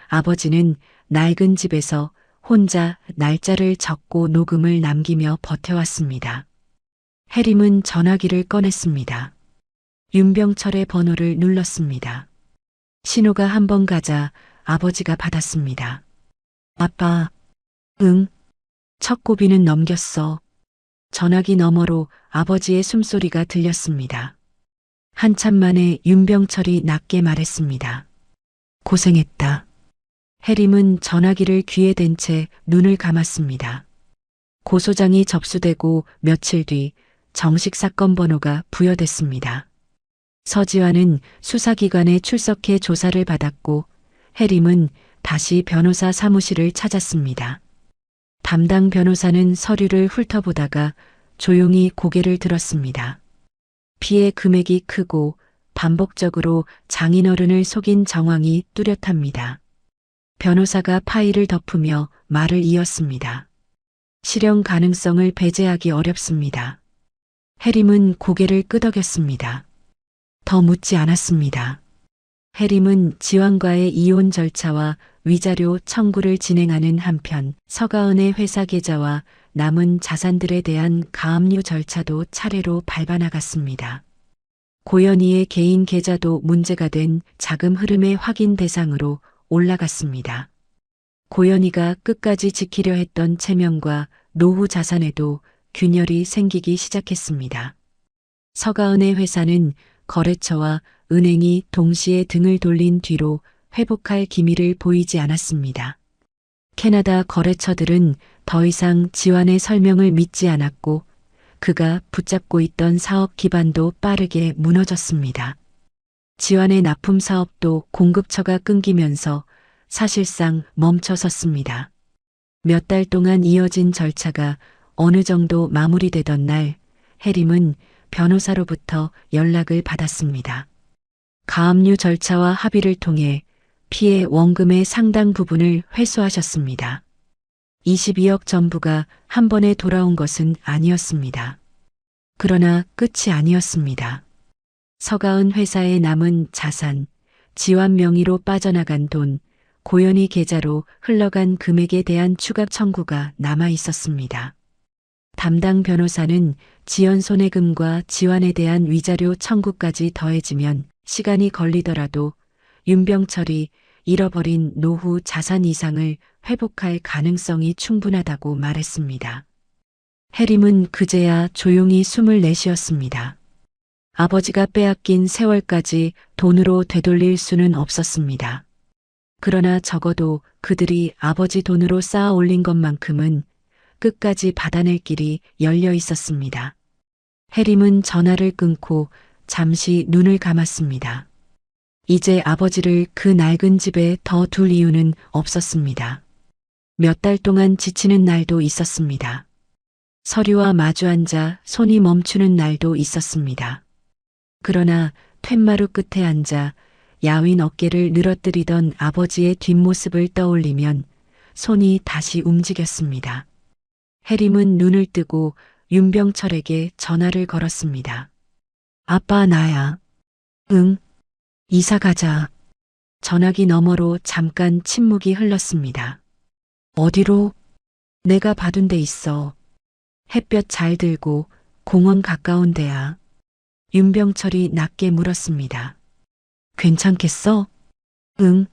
아버지는 낡은 집에서 혼자 날짜를 적고 녹음을 남기며 버텨왔습니다. 해림은 전화기를 꺼냈습니다. 윤병철의 번호를 눌렀습니다. 신호가 한 번 가자 아버지가 받았습니다. 아빠, 응? 첫 고비는 넘겼어. 전화기 너머로 아버지의 숨소리가 들렸습니다. 한참 만에 윤병철이 낮게 말했습니다. 고생했다. 해림은 전화기를 귀에 댄 채 눈을 감았습니다. 고소장이 접수되고 며칠 뒤 정식 사건 번호가 부여됐습니다. 서지환은 수사기관에 출석해 조사를 받았고 해림은 다시 변호사 사무실을 찾았습니다. 담당 변호사는 서류를 훑어보다가 조용히 고개를 들었습니다. 피해 금액이 크고 반복적으로 장인어른을 속인 정황이 뚜렷합니다. 변호사가 파일을 덮으며 말을 이었습니다. 실형 가능성을 배제하기 어렵습니다. 해림은 고개를 끄덕였습니다. 더 묻지 않았습니다. 해림은 지환과의 이혼 절차와 위자료 청구를 진행하는 한편 서가은의 회사 계좌와 남은 자산들에 대한 가압류 절차도 차례로 밟아나갔습니다. 고연희의 개인 계좌도 문제가 된 자금 흐름의 확인 대상으로 올라갔습니다. 고연희가 끝까지 지키려 했던 체면과 노후 자산에도 균열이 생기기 시작했습니다. 서가은의 회사는 거래처와 은행이 동시에 등을 돌린 뒤로 회복할 기미를 보이지 않았습니다. 캐나다 거래처들은 더 이상 지환의 설명을 믿지 않았고 그가 붙잡고 있던 사업 기반도 빠르게 무너졌습니다. 지환의 납품 사업도 공급처가 끊기면서 사실상 멈춰섰습니다. 몇 달 동안 이어진 절차가 어느 정도 마무리되던 날 해림은 변호사로부터 연락을 받았습니다. 가압류 절차와 합의를 통해 피해 원금의 상당 부분을 회수하셨습니다. 22억 전부가 한 번에 돌아온 것은 아니었습니다. 그러나 끝이 아니었습니다. 서가은 회사에 남은 자산, 지환 명의로 빠져나간 돈, 고연희 계좌로 흘러간 금액에 대한 추가 청구가 남아 있었습니다. 담당 변호사는 지연 손해금과 지환에 대한 위자료 청구까지 더해지면 시간이 걸리더라도 윤병철이 잃어버린 노후 자산 이상을 회복할 가능성이 충분하다고 말했습니다. 해림은 그제야 조용히 숨을 내쉬었습니다. 아버지가 빼앗긴 세월까지 돈으로 되돌릴 수는 없었습니다. 그러나 적어도 그들이 아버지 돈으로 쌓아 올린 것만큼은 끝까지 받아낼 길이 열려 있었습니다. 해림은 전화를 끊고 잠시 눈을 감았습니다. 이제 아버지를 그 낡은 집에 더 둘 이유는 없었습니다. 몇 달 동안 지치는 날도 있었습니다. 서류와 마주 앉아 손이 멈추는 날도 있었습니다. 그러나 툇마루 끝에 앉아 야윈 어깨를 늘어뜨리던 아버지의 뒷모습을 떠올리면 손이 다시 움직였습니다. 해림은 눈을 뜨고 윤병철에게 전화를 걸었습니다. 아빠, 나야. 응, 이사 가자. 전화기 너머로 잠깐 침묵이 흘렀습니다. 어디로? 내가 봐둔 데 있어. 햇볕 잘 들고 공원 가까운 데야. 윤병철이 낮게 물었습니다. 괜찮겠어? 응.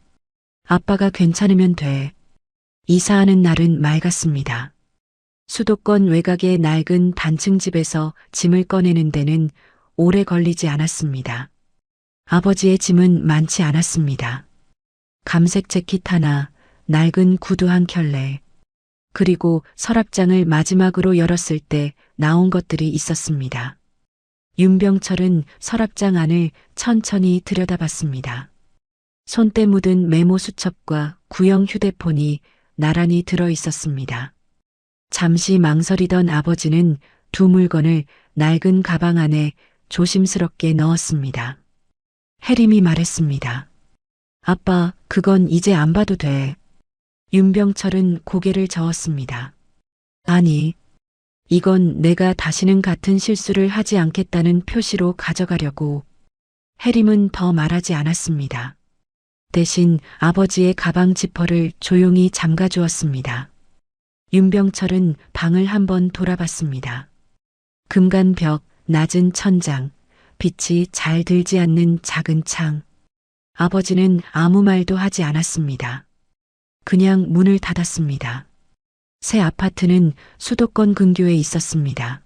아빠가 괜찮으면 돼. 이사하는 날은 맑았습니다. 수도권 외곽의 낡은 단층 집에서 짐을 꺼내는 데는 오래 걸리지 않았습니다. 아버지의 짐은 많지 않았습니다. 감색 재킷 하나, 낡은 구두 한 켤레, 그리고 서랍장을 마지막으로 열었을 때 나온 것들이 있었습니다. 윤병철은 서랍장 안을 천천히 들여다봤습니다. 손때 묻은 메모 수첩과 구형 휴대폰이 나란히 들어 있었습니다. 잠시 망설이던 아버지는 두 물건을 낡은 가방 안에 조심스럽게 넣었습니다. 해림이 말했습니다. 아빠, 그건 이제 안 봐도 돼. 윤병철은 고개를 저었습니다. 아니, 이건 내가 다시는 같은 실수를 하지 않겠다는 표시로 가져가려고. 해림은 더 말하지 않았습니다. 대신 아버지의 가방 지퍼를 조용히 잠가 주었습니다. 윤병철은 방을 한번 돌아봤습니다. 금간 벽, 낮은 천장, 빛이 잘 들지 않는 작은 창. 아버지는 아무 말도 하지 않았습니다. 그냥 문을 닫았습니다. 새 아파트는 수도권 근교에 있었습니다.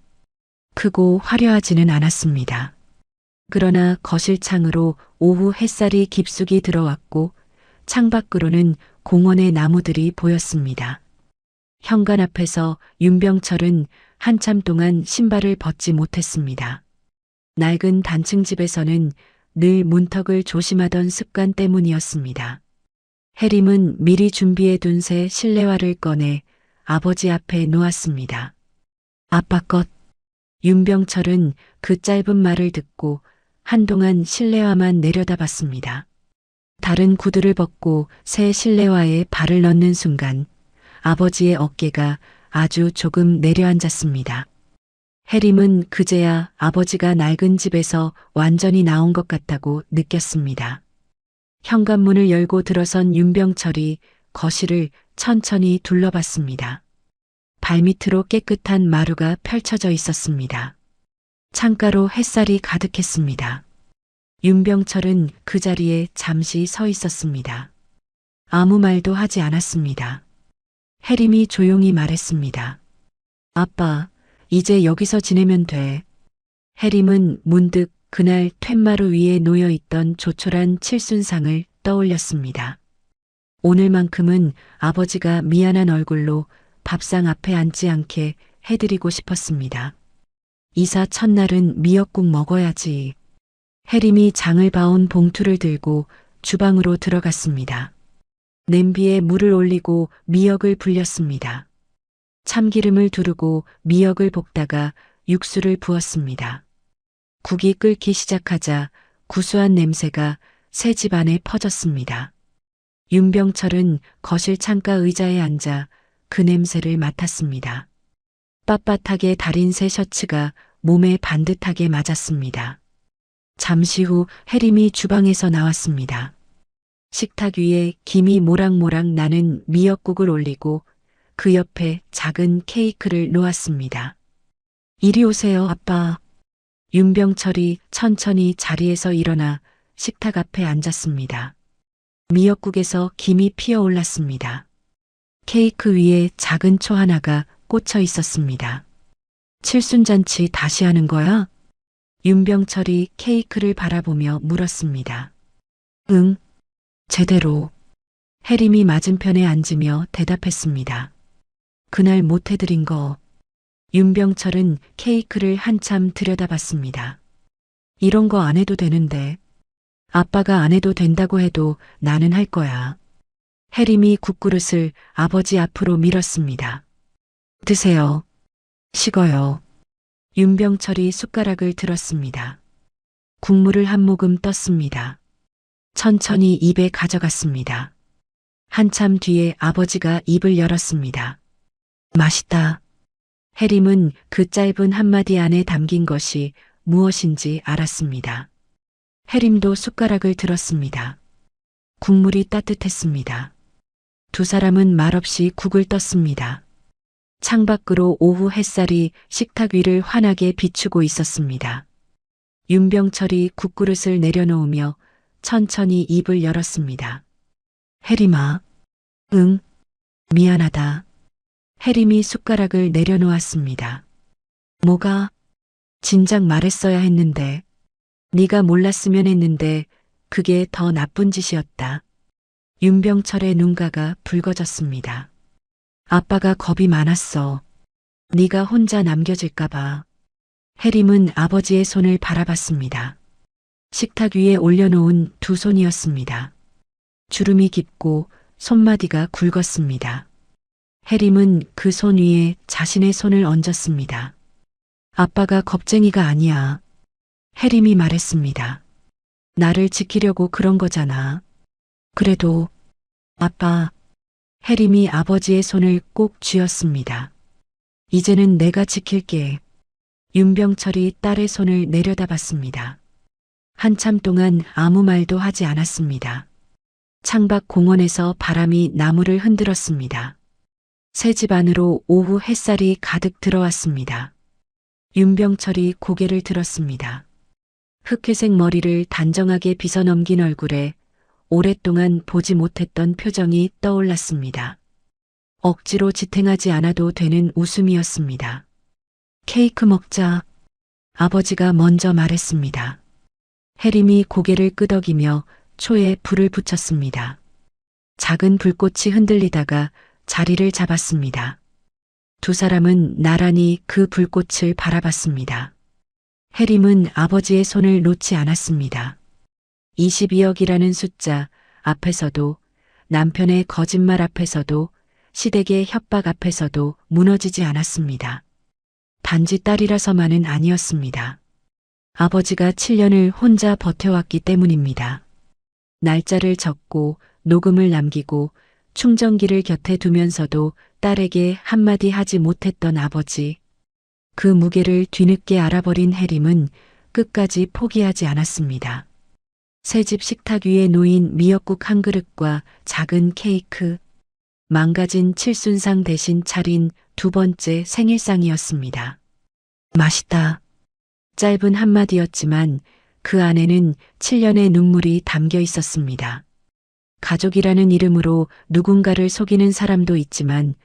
크고 화려하지는 않았습니다. 그러나 거실 창으로 오후 햇살이 깊숙이 들어왔고 창밖으로는 공원의 나무들이 보였습니다. 현관 앞에서 윤병철은 한참 동안 신발을 벗지 못했습니다. 낡은 단층 집에서는 늘 문턱을 조심하던 습관 때문이었습니다. 해림은 미리 준비해 둔 새 실내화를 꺼내 아버지 앞에 놓았습니다. 아빠 것. 윤병철은 그 짧은 말을 듣고 한동안 실내화만 내려다봤습니다. 다른 구두를 벗고 새 실내화에 발을 넣는 순간 아버지의 어깨가 아주 조금 내려앉았습니다. 해림은 그제야 아버지가 낡은 집에서 완전히 나온 것 같다고 느꼈습니다. 현관문을 열고 들어선 윤병철이 거실을 천천히 둘러봤습니다. 발밑으로 깨끗한 마루가 펼쳐져 있었습니다. 창가로 햇살이 가득했습니다. 윤병철은 그 자리에 잠시 서 있었습니다. 아무 말도 하지 않았습니다. 해림이 조용히 말했습니다. 아빠, 이제 여기서 지내면 돼. 해림은 문득 그날 툇마루 위에 놓여있던 조촐한 칠순상을 떠올렸습니다. 오늘만큼은 아버지가 미안한 얼굴로 밥상 앞에 앉지 않게 해드리고 싶었습니다. 이사 첫날은 미역국 먹어야지. 해림이 장을 봐온 봉투를 들고 주방으로 들어갔습니다. 냄비에 물을 올리고 미역을 불렸습니다. 참기름을 두르고 미역을 볶다가 육수를 부었습니다. 국이 끓기 시작하자 구수한 냄새가 새 집안에 퍼졌습니다. 윤병철은 거실 창가 의자에 앉아 그 냄새를 맡았습니다. 빳빳하게 다린 새 셔츠가 몸에 반듯하게 맞았습니다. 잠시 후 해림이 주방에서 나왔습니다. 식탁 위에 김이 모락모락 나는 미역국을 올리고 그 옆에 작은 케이크를 놓았습니다. 이리 오세요, 아빠. 윤병철이 천천히 자리에서 일어나 식탁 앞에 앉았습니다. 미역국에서 김이 피어올랐습니다. 케이크 위에 작은 초 하나가 꽂혀 있었습니다. 칠순잔치 다시 하는 거야? 윤병철이 케이크를 바라보며 물었습니다. 응, 제대로. 해림이 맞은편에 앉으며 대답했습니다. 그날 못 해드린 거. 윤병철은 케이크를 한참 들여다봤습니다. 이런 거 안 해도 되는데. 아빠가 안 해도 된다고 해도 나는 할 거야. 해림이 국그릇을 아버지 앞으로 밀었습니다. 드세요. 식어요. 윤병철이 숟가락을 들었습니다. 국물을 한 모금 떴습니다. 천천히 입에 가져갔습니다. 한참 뒤에 아버지가 입을 열었습니다. 맛있다. 해림은 그 짧은 한마디 안에 담긴 것이 무엇인지 알았습니다. 해림도 숟가락을 들었습니다. 국물이 따뜻했습니다. 두 사람은 말없이 국을 떴습니다. 창밖으로 오후 햇살이 식탁 위를 환하게 비추고 있었습니다. 윤병철이 국그릇을 내려놓으며 천천히 입을 열었습니다. 해림아. 응. 미안하다. 해림이 숟가락을 내려놓았습니다. 뭐가? 진작 말했어야 했는데. 네가 몰랐으면 했는데 그게 더 나쁜 짓이었다. 윤병철의 눈가가 붉어졌습니다. 아빠가 겁이 많았어. 네가 혼자 남겨질까봐. 해림은 아버지의 손을 바라봤습니다. 식탁 위에 올려놓은 두 손이었습니다. 주름이 깊고 손마디가 굵었습니다. 해림은 그 손 위에 자신의 손을 얹었습니다. 아빠가 겁쟁이가 아니야. 해림이 말했습니다. 나를 지키려고 그런 거잖아. 그래도 아빠. 해림이 아버지의 손을 꼭 쥐었습니다. 이제는 내가 지킬게. 윤병철이 딸의 손을 내려다봤습니다. 한참 동안 아무 말도 하지 않았습니다. 창밖 공원에서 바람이 나무를 흔들었습니다. 새 집 안으로 오후 햇살이 가득 들어왔습니다. 윤병철이 고개를 들었습니다. 흑회색 머리를 단정하게 빗어넘긴 얼굴에 오랫동안 보지 못했던 표정이 떠올랐습니다. 억지로 지탱하지 않아도 되는 웃음이었습니다. 케이크 먹자. 아버지가 먼저 말했습니다. 해림이 고개를 끄덕이며 초에 불을 붙였습니다. 작은 불꽃이 흔들리다가 자리를 잡았습니다. 두 사람은 나란히 그 불꽃을 바라봤습니다. 해림은 아버지의 손을 놓지 않았습니다. 22억이라는 숫자 앞에서도, 남편의 거짓말 앞에서도, 시댁의 협박 앞에서도 무너지지 않았습니다. 단지 딸이라서만은 아니었습니다. 아버지가 7년을 혼자 버텨왔기 때문입니다. 날짜를 적고 녹음을 남기고 충전기를 곁에 두면서도 딸에게 한마디 하지 못했던 아버지. 그 무게를 뒤늦게 알아버린 해림은 끝까지 포기하지 않았습니다. 새집 식탁 위에 놓인 미역국 한 그릇과 작은 케이크, 망가진 칠순상 대신 차린 두 번째 생일상이었습니다. 맛있다. 짧은 한마디였지만 그 안에는 7년의 눈물이 담겨 있었습니다. 가족이라는 이름으로 누군가를 속이는 사람도 있지만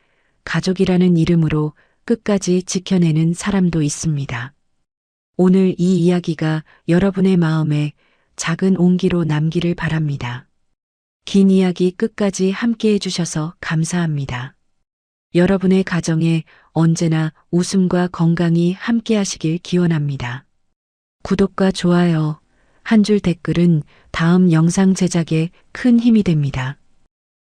가족이라는 이름으로 끝까지 지켜내는 사람도 있습니다. 오늘 이 이야기가 여러분의 마음에 작은 온기로 남기를 바랍니다. 긴 이야기 끝까지 함께 해주셔서 감사합니다. 여러분의 가정에 언제나 웃음과 건강이 함께 하시길 기원합니다. 구독과 좋아요, 한 줄 댓글은 다음 영상 제작에 큰 힘이 됩니다.